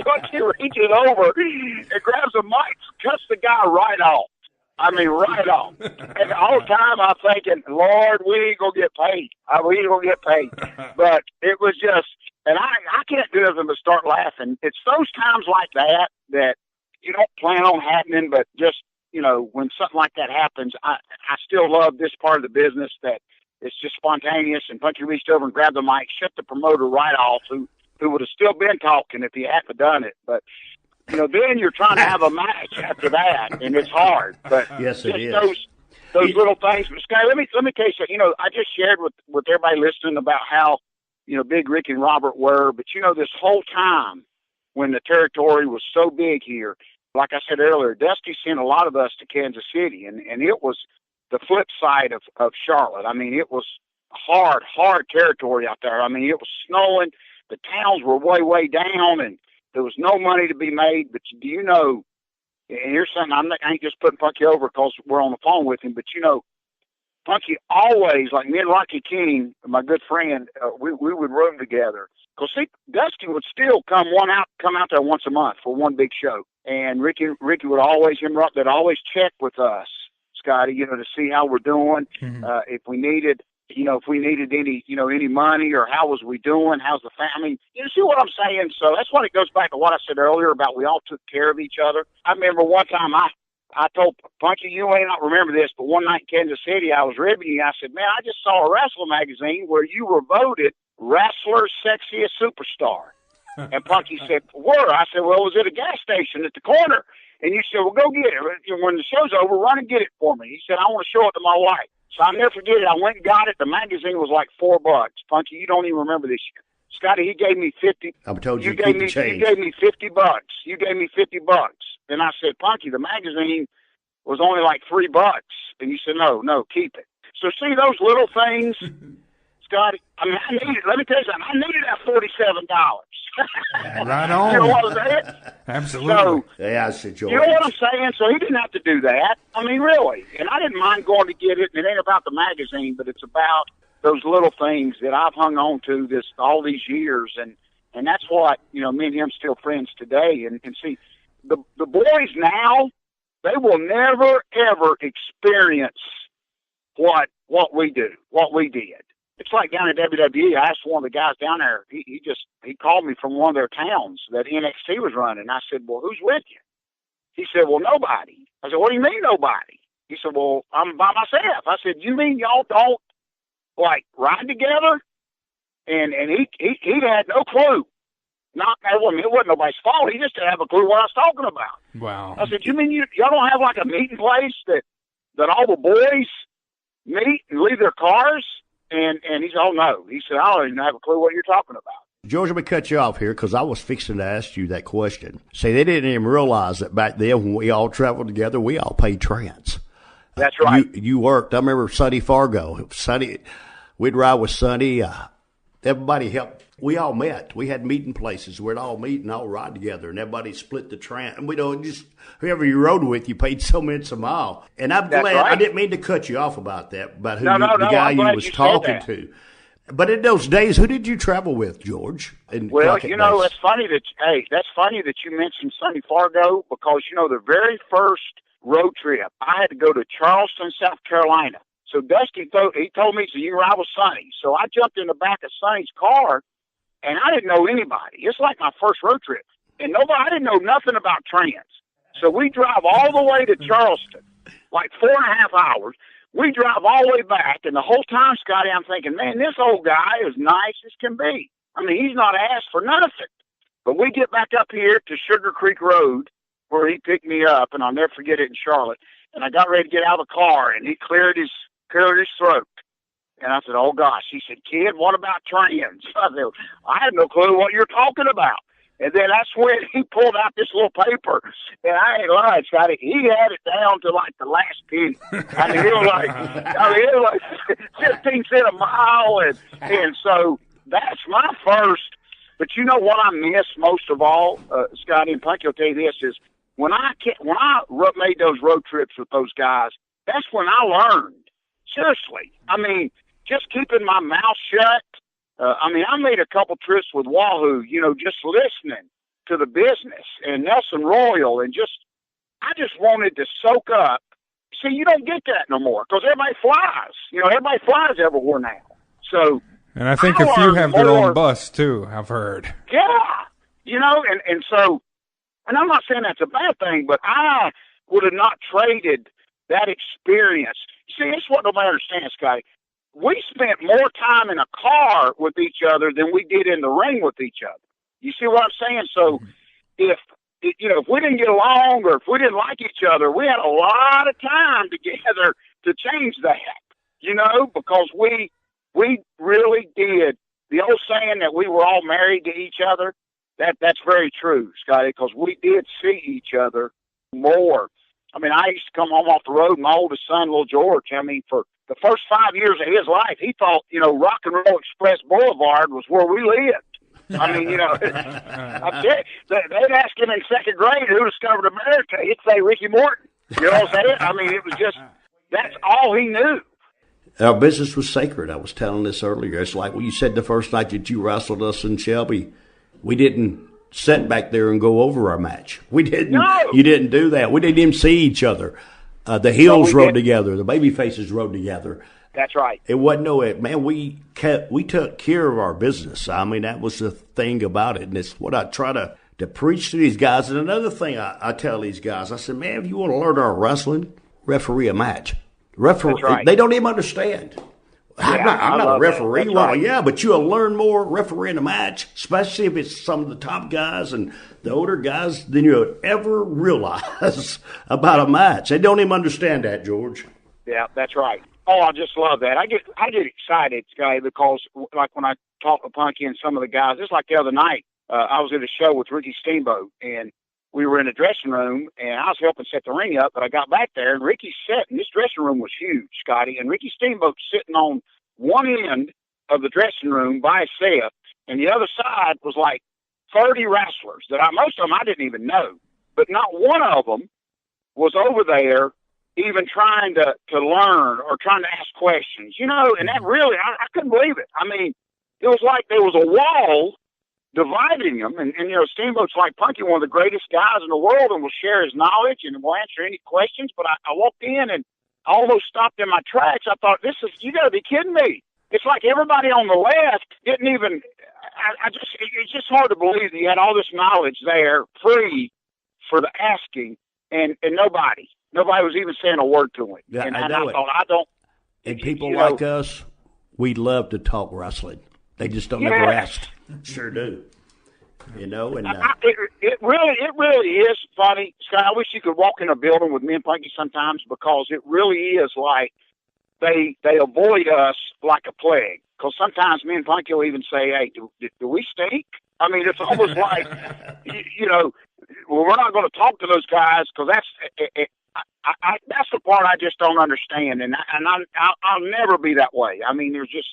Punky reaches over and grabs the mic, cuts the guy right off. Right off. And the whole time I'm thinking, Lord, we ain't gonna get paid. We ain't gonna get paid. But it was just, and I can't do nothing but start laughing. It's those times like that you don't plan on happening, but just, when something like that happens, I still love this part of the business, that it's just spontaneous. And Punky reached over and grabbed the mic, shut the promoter right off, who would have still been talking if he hadn't done it. But, then you're trying to have a match after that, and it's hard. But
yes, it is.
Those little things. But Scott, let me tell you something. I just shared with everybody listening about how, big Rick and Robert were. But, this whole time when the territory was so big here, like I said earlier, Dusty sent a lot of us to Kansas City, and it was the flip side of Charlotte. It was hard territory out there. It was snowing. The towns were way, way down, and there was no money to be made. But do you know, and here's something, I ain't just putting Punky over because we're on the phone with him, but Punky always, like me and Rocky King, my good friend, we would room together. Because Dusty would still come out there once a month for one big show. And Ricky would always, they'd always check with us, Scotty, to see how we're doing. Mm-hmm. If we needed any money, or how was we doing? How's the family? You see what I'm saying? So that's what it goes back to what I said earlier about we all took care of each other. I remember one time I told Punky, you may not remember this, but one night in Kansas City, I was ribbing you. I said, man, I just saw a wrestling magazine where you were voted Wrestler's Sexiest Superstar. And Punky said, where? I said, well, it was at a gas station at the corner. And you said, well, go get it. When the show's over, run and get it for me. He said, I want to show it to my wife. So I'll never forget it. I went and got it. The magazine was like $4. Punky, you don't even remember this year. Scotty, he gave me 50.
I told you,
you gave me $50. You gave me $50. And I said, Punky, the magazine was only like $3. And you said, no, keep it. So see those little things, Scotty? I needed, let me tell you something, I needed that $47.
Right on.
You know what I'm saying?
Absolutely.
So,
yeah, I said, George.
You know what I'm saying? So he didn't have to do that. Really. And I didn't mind going to get it. And it ain't about the magazine, but it's about those little things that I've hung on to all these years. And that's what, me and him still friends today. And see, the boys now, they will never, ever experience what we do, what we did. It's like down at WWE. I asked one of the guys down there. He called me from one of their towns that NXT was running. I said, well, who's with you? He said, well, nobody. I said, what do you mean nobody? He said, well, I'm by myself. I said, you mean y'all don't like ride together, and he had no clue. It wasn't nobody's fault. He just didn't have a clue what I was talking about.
Wow.
I said, you mean y'all don't have like a meeting place that all the boys meet and leave their cars? And he said, oh no. He said, I don't even have a clue what you're talking about.
George, let me cut you off here because I was fixing to ask you that question. See, they didn't even realize that back then when we all traveled together, we all paid trans.
That's right.
You worked. I remember Sonny Fargo. We'd ride with Sonny. Everybody helped. We all met. We had meeting places. We'd all meet and all ride together, and everybody split the trans. And we don't just whoever you rode with, you paid so much a mile. And I'm glad. Right. I didn't mean to cut you off about that. About who the guy you was talking to. But in those days, who did you travel with, George?
Well, that's funny that you mentioned Sonny Fargo because the very first road trip I had to go to Charleston, South Carolina. So Dusty he told me, so you ride with Sonny. So I jumped in the back of Sonny's car, and I didn't know anybody. It's like my first road trip, and I didn't know nothing about trans. So we drive all the way to Charleston, like 4.5 hours. We drive all the way back, and the whole time, Scotty, I'm thinking, man, this old guy is nice as can be. I mean, he's not asked for nothing. But we get back up here to Sugar Creek Road, where he picked me up, and I'll never forget it in Charlotte. And I got ready to get out of the car, and he cleared his throat. And I said, oh, gosh. He said, kid, what about trans? I said, I had no clue what you're talking about. And then that's when he pulled out this little paper. And I ain't lying, Scotty. He had it down to like the last penny. I mean, it was like 15 cents a mile. And so that's my first. But you know what I miss most of all, Scotty and Punky will tell you this, is when I made those road trips with those guys, that's when I learned. Seriously. I mean, just keeping my mouth shut. I made a couple trips with Wahoo, just listening to the business and Nelson Royal and I just wanted to soak up. See, you don't get that no more because everybody flies. Everybody flies everywhere now. So,
and I think a few have their own bus too, I've heard.
Yeah. And so, and I'm not saying that's a bad thing, but I would have not traded that experience. See, it's what nobody understands, Scotty. We spent more time in a car with each other than we did in the ring with each other. You see what I'm saying? So if we didn't get along or if we didn't like each other, we had a lot of time together to change that, because we really did. The old saying that we were all married to each other, that's very true, Scotty, because we did see each other more. I mean, I used to come home off the road, my oldest son, little George, for the first 5 years of his life, he thought, Rock and Roll Express Boulevard was where we lived. I mean, they'd ask him in second grade who discovered America. He'd say Ricky Morton. You know what I'm saying? I mean, it was just, that's all he knew.
Our business was sacred. I was telling this earlier. It's like when you said the first night that you wrestled us in Shelby, we didn't sit back there and go over our match. We didn't. No. You didn't do that. We didn't even see each other. The heels rode together. The baby faces rode together.
That's right.
It wasn't man. We took care of our business. I mean, that was the thing about it, and it's what I try to preach to these guys. And another thing I tell these guys, I said, man, if you want to learn our wrestling, referee a match. That's right. They don't even understand. Yeah, I'm not a referee. Well, right. Yeah, but you'll learn more refereeing a match, especially if it's some of the top guys and the older guys than you'll ever realize about a match. They don't even understand that, George.
Yeah, that's right. Oh, I just love that. I get excited, Sky, because like when I talk to Punky and some of the guys, just like the other night, I was at a show with Ricky Steamboat, and we were in a dressing room, and I was helping set the ring up, but I got back there, and Ricky's sitting. This dressing room was huge, Scotty, and Ricky Steamboat's sitting on one end of the dressing room by himself, and the other side was like 30 wrestlers that most of them I didn't even know, but not one of them was over there even trying to learn or trying to ask questions, and that really, I couldn't believe it. I mean, it was like there was a wall dividing them, and Steamboat's like Punky, one of the greatest guys in the world, and will share his knowledge and will answer any questions. But I walked in and I almost stopped in my tracks. I thought, you got to be kidding me. It's like everybody on the left didn't even. It's just hard to believe that you had all this knowledge there, free for the asking, and nobody was even saying a word to him.
Yeah,
and
I know
I thought, I don't.
And people like us, we love to talk wrestling. They just don't ever ask. Sure do. You know, and
it really is funny, Scott. I wish you could walk in a building with me and Frankie sometimes, because it really is like they avoid us like a plague. Because sometimes me and Frankie will even say, "Hey, do we stink?" I mean, it's almost like well, we're not going to talk to those guys, because that's the part I just don't understand, and I'll never be that way. I mean, there's just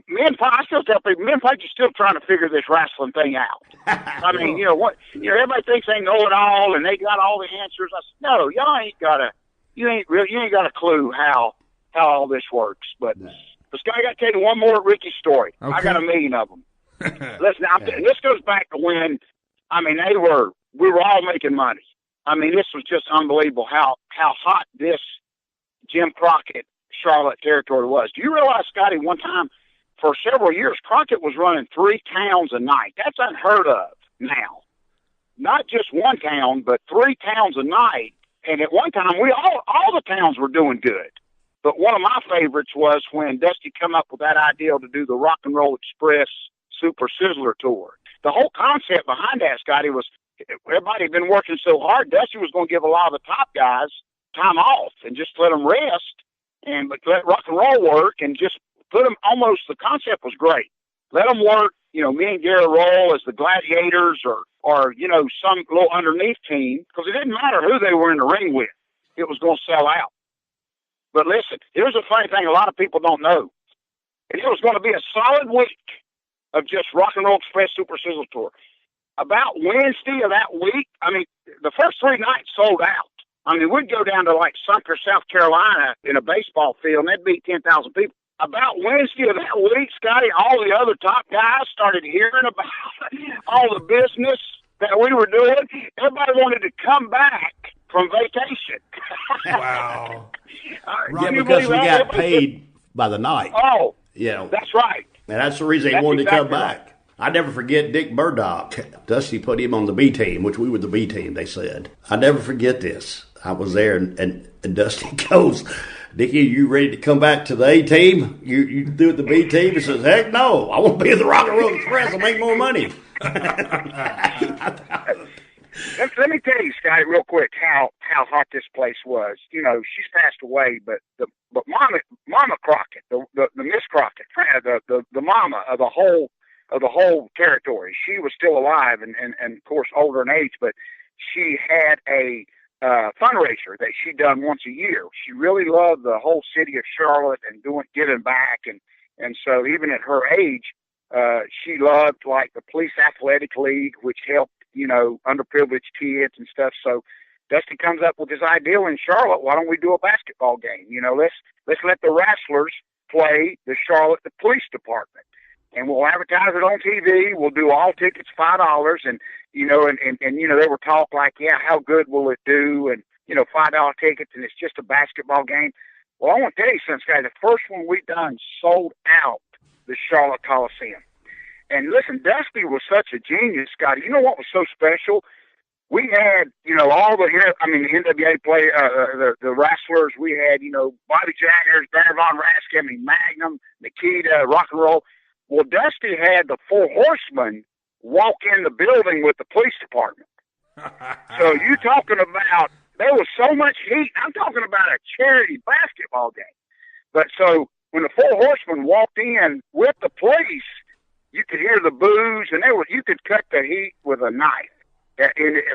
I still tell people, me and Frankie still trying to figure this wrestling thing out. I mean, everybody thinks they know it all and they got all the answers. I said, no, y'all ain't got a clue how all this works. But Scott, I got to tell you one more Ricky story. Okay. I got a million of them. Listen, this goes back to when, I mean, we were all making money. I mean, this was just unbelievable how hot this Jim Crockett Charlotte territory was. Do you realize, Scotty, one time for several years, Crockett was running 3 towns a night? That's unheard of now. Not just one town, but 3 towns a night. And at one time, all the towns were doing good. But one of my favorites was when Dusty came up with that idea to do the Rock and Roll Express Super Sizzler Tour. The whole concept behind that, Scotty, was everybody had been working so hard. Dusty was going to give a lot of the top guys time off and just let them rest but let rock and roll work and just put them almost, the concept was great. Let them work, me and Gary Roll as the Gladiators or some little underneath team, because it didn't matter who they were in the ring with. It was going to sell out. But listen, here's a funny thing a lot of people don't know. And it was going to be a solid week of just Rock and Roll Express Super Sizzle Tour. About Wednesday of that week, I mean, the first 3 nights sold out. I mean, we'd go down to like Sumter, South Carolina in a baseball field, and that'd be 10,000 people. About Wednesday of that week, Scotty, all the other top guys started hearing about all the business that we were doing. Everybody wanted to come back from vacation.
Wow. Yeah, because we got paid by the night.
Oh, that's right.
And that's the reason they wanted to come back. I never forget Dick Murdoch. Dusty put him on the B team, which we were the B team, they said. I never forget this. I was there, and Dusty goes, "Dickie, you ready to come back to the A team? You do the B team?" He says, "Heck no, I want to be in the Rock and Roll Express. I'll make more money."
Let me tell you, Scotty, real quick, how hot this place was. She's passed away, but Mama Crockett, the Miss Crockett, the mama of the whole territory, she was still alive and of course older in age, but she had a fundraiser that she done once a year. She really loved the whole city of Charlotte and giving back, and so even at her age, she loved like the Police Athletic League, which helped underprivileged kids and stuff. So Dusty comes up with this idea in Charlotte. Why don't we do a basketball game? Let's let the wrestlers play the police department, and we'll advertise it on TV. We'll do all tickets $5, and they were talk like, how good will it do? And $5 tickets, and it's just a basketball game. Well, I want to tell you something, Scotty. The first one we done sold out the Charlotte Coliseum. And listen, Dusty was such a genius, Scotty. You know what was so special? We had, all the NWA play, the wrestlers. We had, Bobby Jaggers, Baron Von Raschke, Magnum, Nikita, Rock and Roll. Well, Dusty had the 4 Horsemen walk in the building with the police department. So you talking about, there was so much heat. I'm talking about a charity basketball game. But so when the 4 Horsemen walked in with the police, you could hear the boos, and you could cut the heat with a knife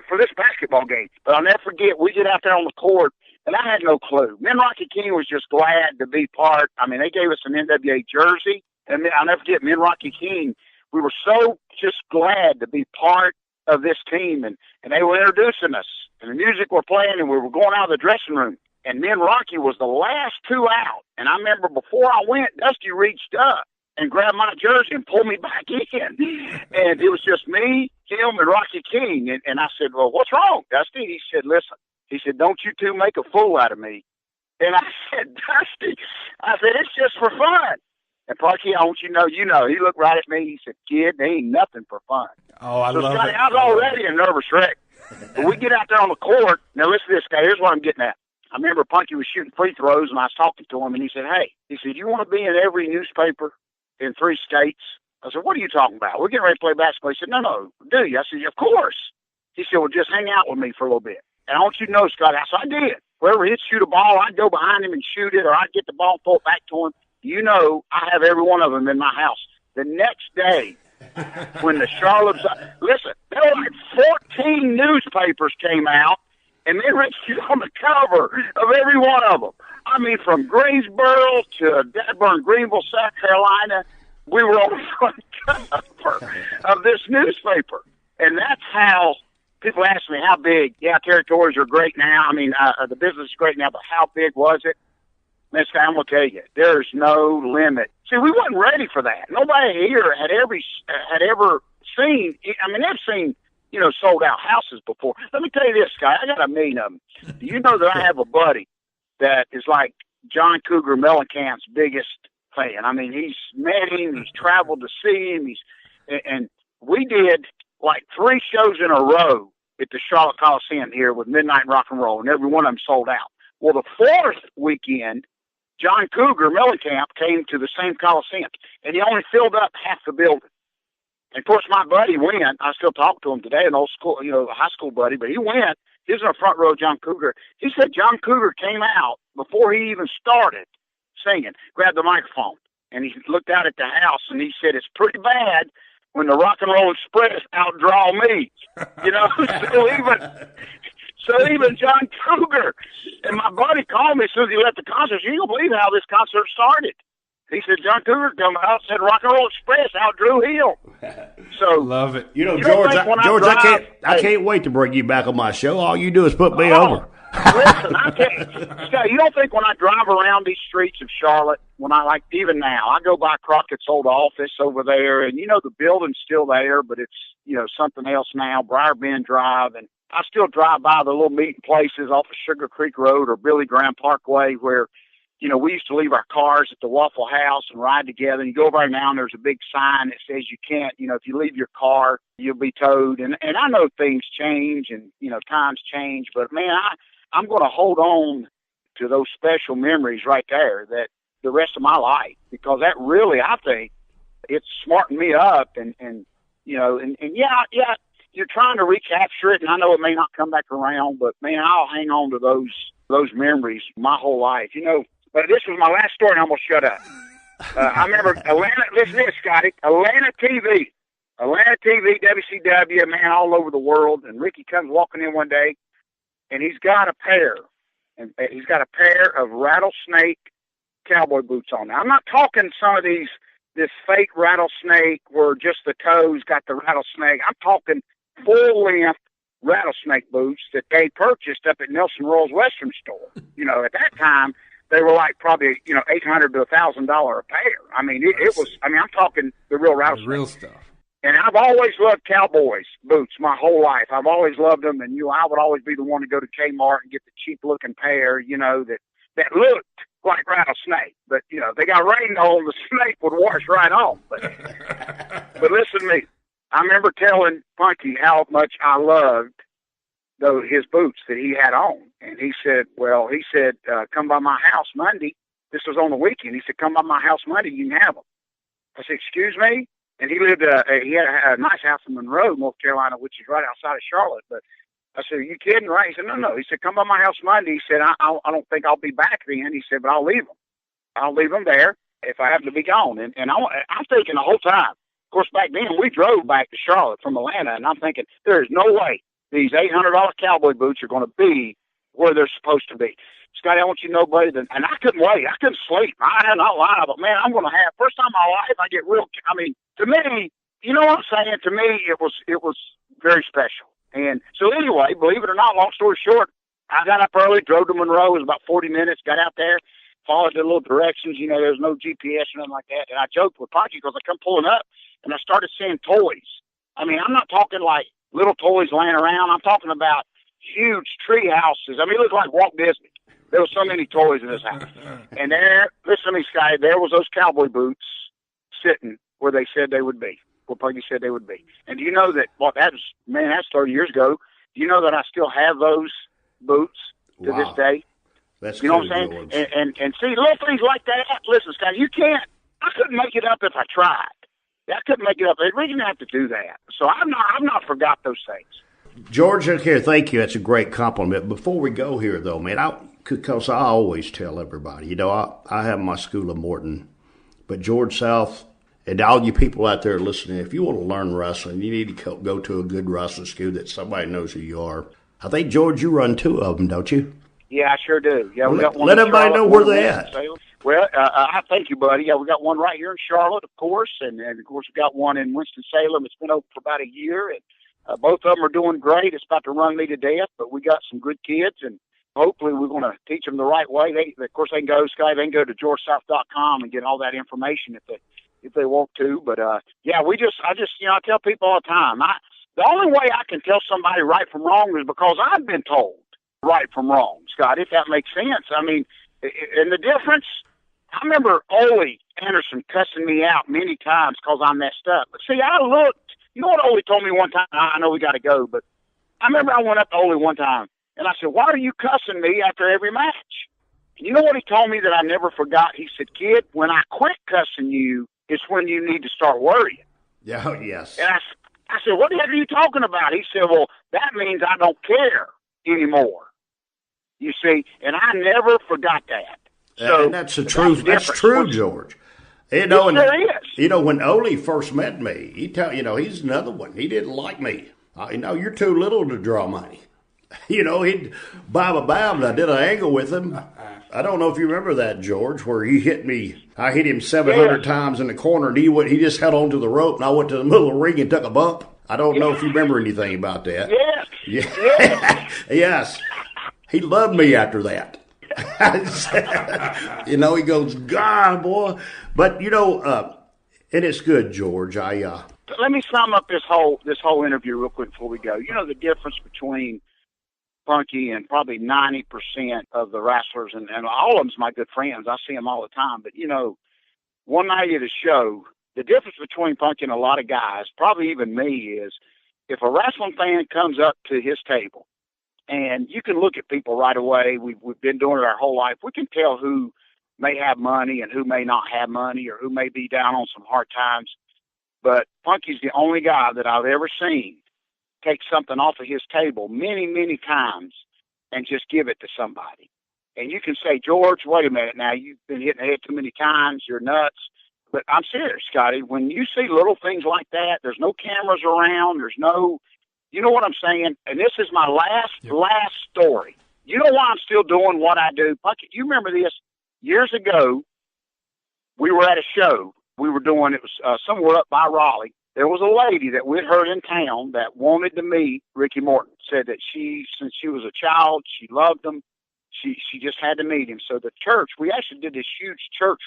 for this basketball game. But I'll never forget, we get out there on the court, and I had no clue. Me and Rocky King was just glad to be part. I mean, they gave us an NWA jersey, and I'll never forget, me and Rocky King, we were so just glad to be part of this team, and they were introducing us, and the music were playing, and we were going out of the dressing room, and me and Rocky was the last 2 out. And I remember before I went, Dusty reached up and grabbed my jersey and pulled me back in. And it was just me, him, and Rocky King. And I said, "Well, what's wrong, Dusty?" He said, "Listen," he said, "don't you two make a fool out of me." And I said, "Dusty," I said, "it's just for fun." And Parky, I want you to know, he looked right at me. He said, "Kid, there ain't nothing for fun."
Oh, I love
Scotty,
it.
I was already a nervous wreck. But we get out there on the court. Now, listen to this, guy. Here's what I'm getting at. I remember Punky was shooting free throws, and I was talking to him, and he said, hey, he said, you want to be in every newspaper in 3 states? I said, what are you talking about? We're getting ready to play basketball. He said, no, do you? I said, of course. He said, well, just hang out with me for a little bit. And I want you to know, Scott, so I did. Wherever he'd shoot a ball, I'd go behind him and shoot it, or I'd get the ball and throw it back to him. You know, I have every one of them in my house. The next day, when the Charlotte, listen, there were like 14 newspapers came out, and then Richie's on the cover of every one of them. I mean, from Greensboro to Deadburn, Greenville, South Carolina, we were on the front cover of this newspaper. And that's how people ask me how big. Yeah, territories are great now. I mean, the business is great now, but how big was it? This guy, I'm going to tell you, there's no limit. See, we wasn't ready for that. Nobody here had ever seen, I mean, they've seen, you know, sold out houses before. Let me tell you this, guy, I got a million of them. Do you know that I have a buddy that is like John Cougar Mellencamp's biggest fan? I mean, he's met him, he's traveled to see him, and we did like 3 shows in a row at the Charlotte Coliseum here with Midnight Rock and Roll, and every one of them sold out. Well, the 4th weekend, John Cougar Mellencamp came to the same Coliseum, and he only filled up half the building. And of course, my buddy went. I still talk to him today, an old school, you know, a high school buddy, but he went. He was in the front row, John Cougar. He said John Cougar came out before he even started singing, grabbed the microphone, and he looked out at the house, and he said, it's pretty bad when the Rock and Roll Express outdraw me. You know, so even John Cougar, and my buddy called me as soon as he left the concert. You don't believe how this concert started. He said, John Cougar come out, said Rock and Roll Express outdrew him. So
love it.
You know, George, I can't wait to bring you back on my show. All you do is put me over.
Listen, I tell you, Scott, you don't think when I drive around these streets of Charlotte, when I like, even now, I go by Crockett's old office over there, and you know, the building's still there, but it's, you know, something else now, Briar Bend Drive, and I still drive by the little meeting places off of Sugar Creek Road or Billy Graham Parkway where, you know, we used to leave our cars at the Waffle House and ride together. And you go over there now and there's a big sign that says you can't, you know, if you leave your car, you'll be towed. And I know things change and, you know, times change, but man, I'm going to hold on to those special memories right there that the rest of my life, because that really, I think it's smartened me up and you know, and yeah, you're trying to recapture it, and I know it may not come back around, but man, I'll hang on to those memories my whole life. You know, but this was my last story, and I'm gonna shut up. I remember Atlanta. Listen to this, Scotty. Atlanta TV, WCW, man, all over the world. And Ricky comes walking in one day, and he's got a pair of rattlesnake cowboy boots on. Now, I'm not talking some of this fake rattlesnake where just the toes got the rattlesnake. I'm talking full-length rattlesnake boots that they purchased up at Nelson Royal's Western store. You know, at that time, they were like probably, you know, $800 to $1,000 a pair. I mean, it was, I mean, I'm talking the real rattlesnake.
The real stuff.
And I've always loved cowboys boots my whole life. I've always loved them. And, you know, I would always be the one to go to Kmart and get the cheap-looking pair, you know, that looked like rattlesnake. But, you know, they got rained on, the snake would wash right off. But listen to me. I remember telling Punky how much I loved his boots that he had on. And he said, come by my house Monday. This was on the weekend. He said, come by my house Monday, you can have them. I said, excuse me? And he lived, he had a nice house in Monroe, North Carolina, which is right outside of Charlotte. But I said, are you kidding, right? He said, no. He said, come by my house Monday. He said, I don't think I'll be back then. He said, but I'll leave them. I'll leave them there if I happen to be gone. And I'm thinking the whole time. Of course, back then, we drove back to Charlotte from Atlanta, and I'm thinking, there's no way these $800 cowboy boots are going to be where they're supposed to be. Scotty, I want you to know, buddy, and I couldn't wait. I couldn't sleep. I had not lied, but, man, I'm going to have, first time in my life, I get real, I mean, to me, you know what I'm saying? To me, it was very special. And so anyway, believe it or not, long story short, I got up early, drove to Monroe. It was about 40 minutes, got out there, followed the little directions. You know, there was no GPS or nothing like that. And I joked with Ponky because I come pulling up, and I started seeing toys. I mean, I'm not talking like little toys laying around. I'm talking about huge tree houses. I mean, it looked like Walt Disney. There were so many toys in this house. And there, listen to me, Scotty, there was those cowboy boots sitting where they said they would be, where Puggy said they would be. And do you know that, well, that's 30 years ago. Do you know that I still have those boots to this day?
That's
You know
cool,
what I'm saying?
George.
And see, little things like that. Listen, Scott, you can't. I couldn't make it up if I tried. I couldn't make it up. They really didn't have to do that. So I've not forgot those things.
George, okay, thank you. That's a great compliment. Before we go here, though, man, because I always tell everybody, I have my school of Morton, but George Southf, and all you people out there listening, if you want to learn wrestling, you need to go to a good wrestling school that somebody knows who you are. I think, George, you run 2 of them, don't you?
Yeah, I sure do. Yeah, we got one.
Let everybody know where they're at.
Well, I thank you, buddy. Yeah, we got one right here in Charlotte, of course, and of course we got one in Winston-Salem. It's been open for about a year, and both of them are doing great. It's about to run me to death, but we got some good kids, and hopefully we're going to teach them the right way. Of course, they can go, Sky. They can go to georgesouth.com and get all that information if they want to. But yeah, I tell people all the time. The only way I can tell somebody right from wrong is because I've been told right from wrong, Scott. If that makes sense. I mean, and the difference. I remember Ole Anderson cussing me out many times because I messed up. But see, I looked. You know what Ole told me one time? I know we got to go, but I remember I went up to Ole one time, and I said, "Why are you cussing me after every match?" And you know what he told me that I never forgot? He said, "Kid, when I quit cussing you, it's when you need to start worrying."
Yeah, yes.
And I said, "What the heck are you talking about?" He said, "Well, that means I don't care anymore." You see, and I never forgot that. So
and that's the truth. That's true, George.
It sure is.
When Ole first met me, he's another one. He didn't like me. You're too little to draw money. He'd bam, and I did an angle with him. I don't know if you remember that, George, where he hit me. I hit him 700 times in the corner, and he just held on to the rope, and I went to the middle of the ring and took a bump. I don't know if you remember anything about that.
Yes.
Yeah. Yes. He loved me after that. He goes, God, boy. But, and it's good, George.
Let me sum up this whole interview real quick before we go. The difference between Punky and probably 90% of the wrestlers, and all of them's my good friends. I see them all the time. But, one night at a show, the difference between Punky and a lot of guys, probably even me, is if a wrestling fan comes up to his table, and you can look at people right away. We've been doing it our whole life. We can tell who may have money and who may not have money, or who may be down on some hard times. But Punky's the only guy that I've ever seen take something off of his table many, many times and just give it to somebody. And you can say, George, wait a minute now, you've been hitting the head too many times, you're nuts. But I'm serious, Scotty. When you see little things like that, there's no cameras around, there's no... You know what I'm saying? And this is my last story. You know why I'm still doing what I do? Punky, you remember this? Years ago, we were at a show. We were doing, it was somewhere up by Raleigh. There was a lady that we'd heard in town that wanted to meet Ricky Morton. Said that since she was a child, she loved him. She just had to meet him. So the church, we actually did this huge church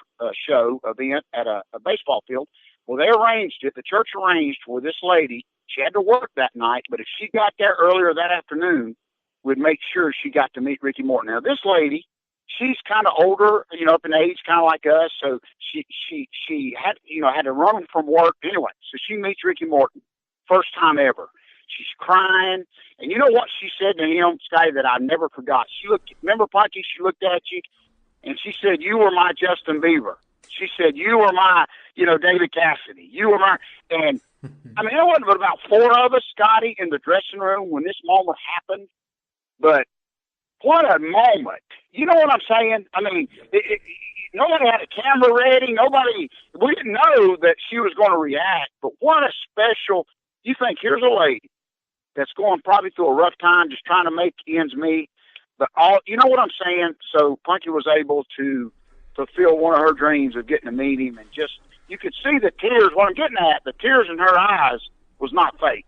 show event at a baseball field. Well, they arranged it. The church arranged for this lady. She had to work that night, but if she got there earlier that afternoon, we'd make sure she got to meet Ricky Morton. Now, this lady, she's kind of older, up in age, kind of like us, so she had, had to run from work anyway. So she meets Ricky Morton, first time ever. She's crying, and you know what she said to him, Scotty, that I never forgot? Remember, Punky, she looked at you, and she said, "You were my Justin Bieber." She said, "You were my, David Cassidy. You were my," and I mean, there wasn't but about 4 of us, Scotty, in the dressing room when this moment happened. But what a moment. You know what I'm saying? I mean, nobody had a camera ready. We didn't know that she was going to react. But what a special, you think, here's a lady that's going probably through a rough time, just trying to make ends meet. But you know what I'm saying? So Punky was able to fulfill one of her dreams of getting to meet him, and just, you could see the tears. What I'm getting at, the tears in her eyes was not fake.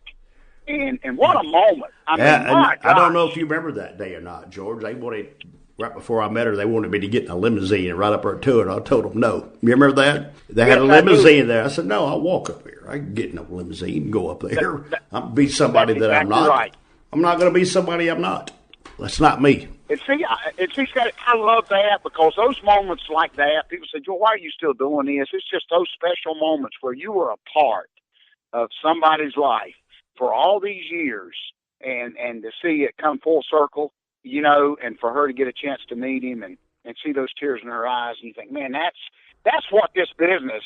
And what a moment. I mean, my
I don't know if you remember that day or not, George. They wanted, right before I met her, they wanted me to get in a limousine and ride up her to it. I told them no. You remember that? They had a limousine there. I said, no, I'll walk up here. I can get in a limousine and go up there. I'll be somebody that I'm not. Right. I'm not going to be somebody I'm not. That's not me.
And see, Scott, I love that, because those moments like that, people say, Joe, why are you still doing this? It's just those special moments where you were a part of somebody's life for all these years, and to see it come full circle. you know, and for her to get a chance to meet him and see those tears in her eyes, and you think, man, that's what this business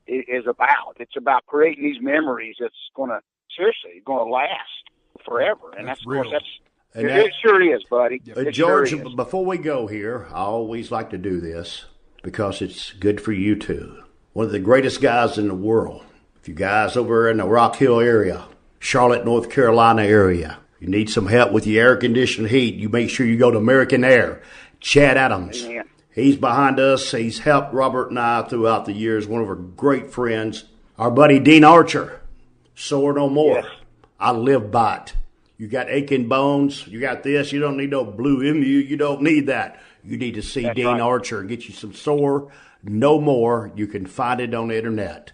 is about. It's about creating these memories that's going to last forever. And that's of course, it sure is, buddy.
George,
sure is.
Before we go here, I always like to do this because it's good for you too. One of the greatest guys in the world. If you guys over in the Rock Hill area, Charlotte, North Carolina area, you need some help with your air conditioned heat, you make sure you go to American Air. Chad Adams.
Amen.
He's behind us. He's helped Robert and I throughout the years. One of our great friends. Our buddy Dean Archer. Sore no more.
Yes.
I live by it. You got aching bones. You got this. You don't need no Blue Emu. You don't need that. You need to see
That's
Dean
right.
Archer and get you some sore no more. You can find it on the internet.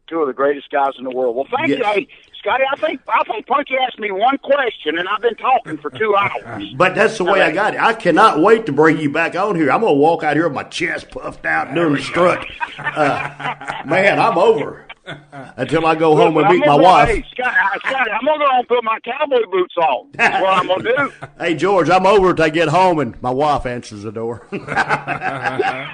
Two of the greatest guys in the world. Well, thank you. Hey, Scotty, I think Punky asked me one question, and I've been talking for 2 hours.
But that's the way I got it. I cannot wait to bring you back on here. I'm going to walk out here with my chest puffed out doing the strut. Man, I'm over. Until I go home and meet my wife.
Hey, Scotty, I'm going to go and put my cowboy boots on. That's what I'm going to do.
Hey, George, I'm over till I get home and my wife answers the door.
I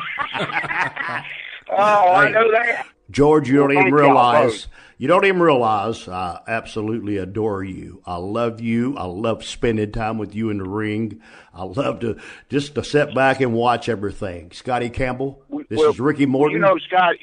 know that.
George, you don't even
thank y'all
realize. You don't even realize I absolutely adore you. I love you. I love spending time with you in the ring. I love to sit back and watch everything. Scotty Campbell, this is Ricky Morton.
You know, Scott,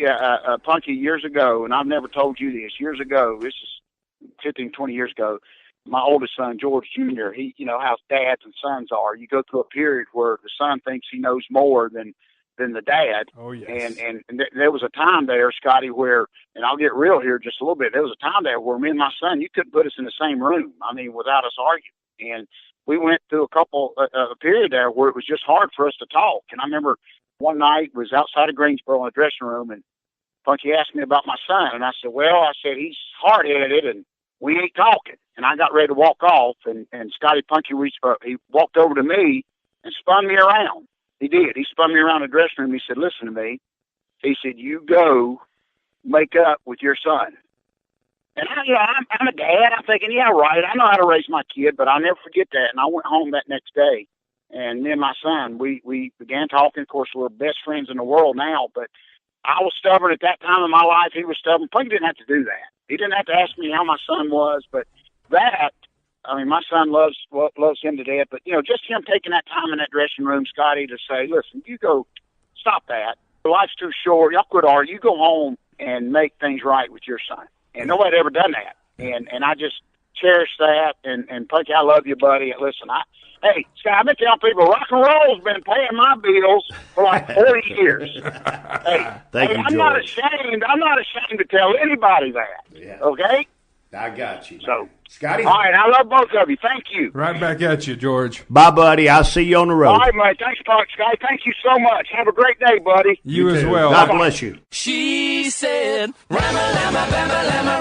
Punky, years ago, and I've never told you this, years ago, this is 15, 20 years ago, my oldest son, George Jr., he, you know how dads and sons are. You go through a period where the son thinks he knows more than the dad.
Oh, yes.
And there was a time there, Scotty, where, and I'll get real here just a little bit, there was a time there where me and my son, you couldn't put us in the same room, I mean, without us arguing. And we went through a period there where it was just hard for us to talk. And I remember one night was outside of Greensboro in the dressing room, and Punky asked me about my son. And I said, he's hard-headed, and we ain't talking. And I got ready to walk off, and Scotty Punky he walked over to me and spun me around. He did. He spun me around the dressing room. He said, listen to me. He said, you go make up with your son. And I'm a dad. I'm thinking, yeah, right. I know how to raise my kid, but I'll never forget that. And I went home that next day, and me and my son, we began talking. Of course, we're best friends in the world now, but I was stubborn at that time in my life. He was stubborn. Punky didn't have to do that. He didn't have to ask me how my son was, but that, I mean, my son loves him to death, but, you know, just him taking that time in that dressing room, Scotty, to say, listen, you go, stop that. Life's too short. Y'all quit arguing. You go home and make things right with your son. And nobody ever done that. And I just cherish that. And Punky, I love you, buddy. Listen, hey, Scott, I've been telling people rock and roll's been paying my bills for like 40 years.
Thank you,
I'm
George.
not ashamed. I'm not ashamed to tell anybody that.
Yeah.
Okay?
I got you, man.
So,
Scotty.
all right, I love both of you. Thank you.
Right back at you, George.
Bye, buddy. I'll see you on the road.
All right, mate. Thanks, Scotty. Thank you so much. Have a great day, buddy.
You as well.
God bless you.
She said, Rama, lama, bama, lama,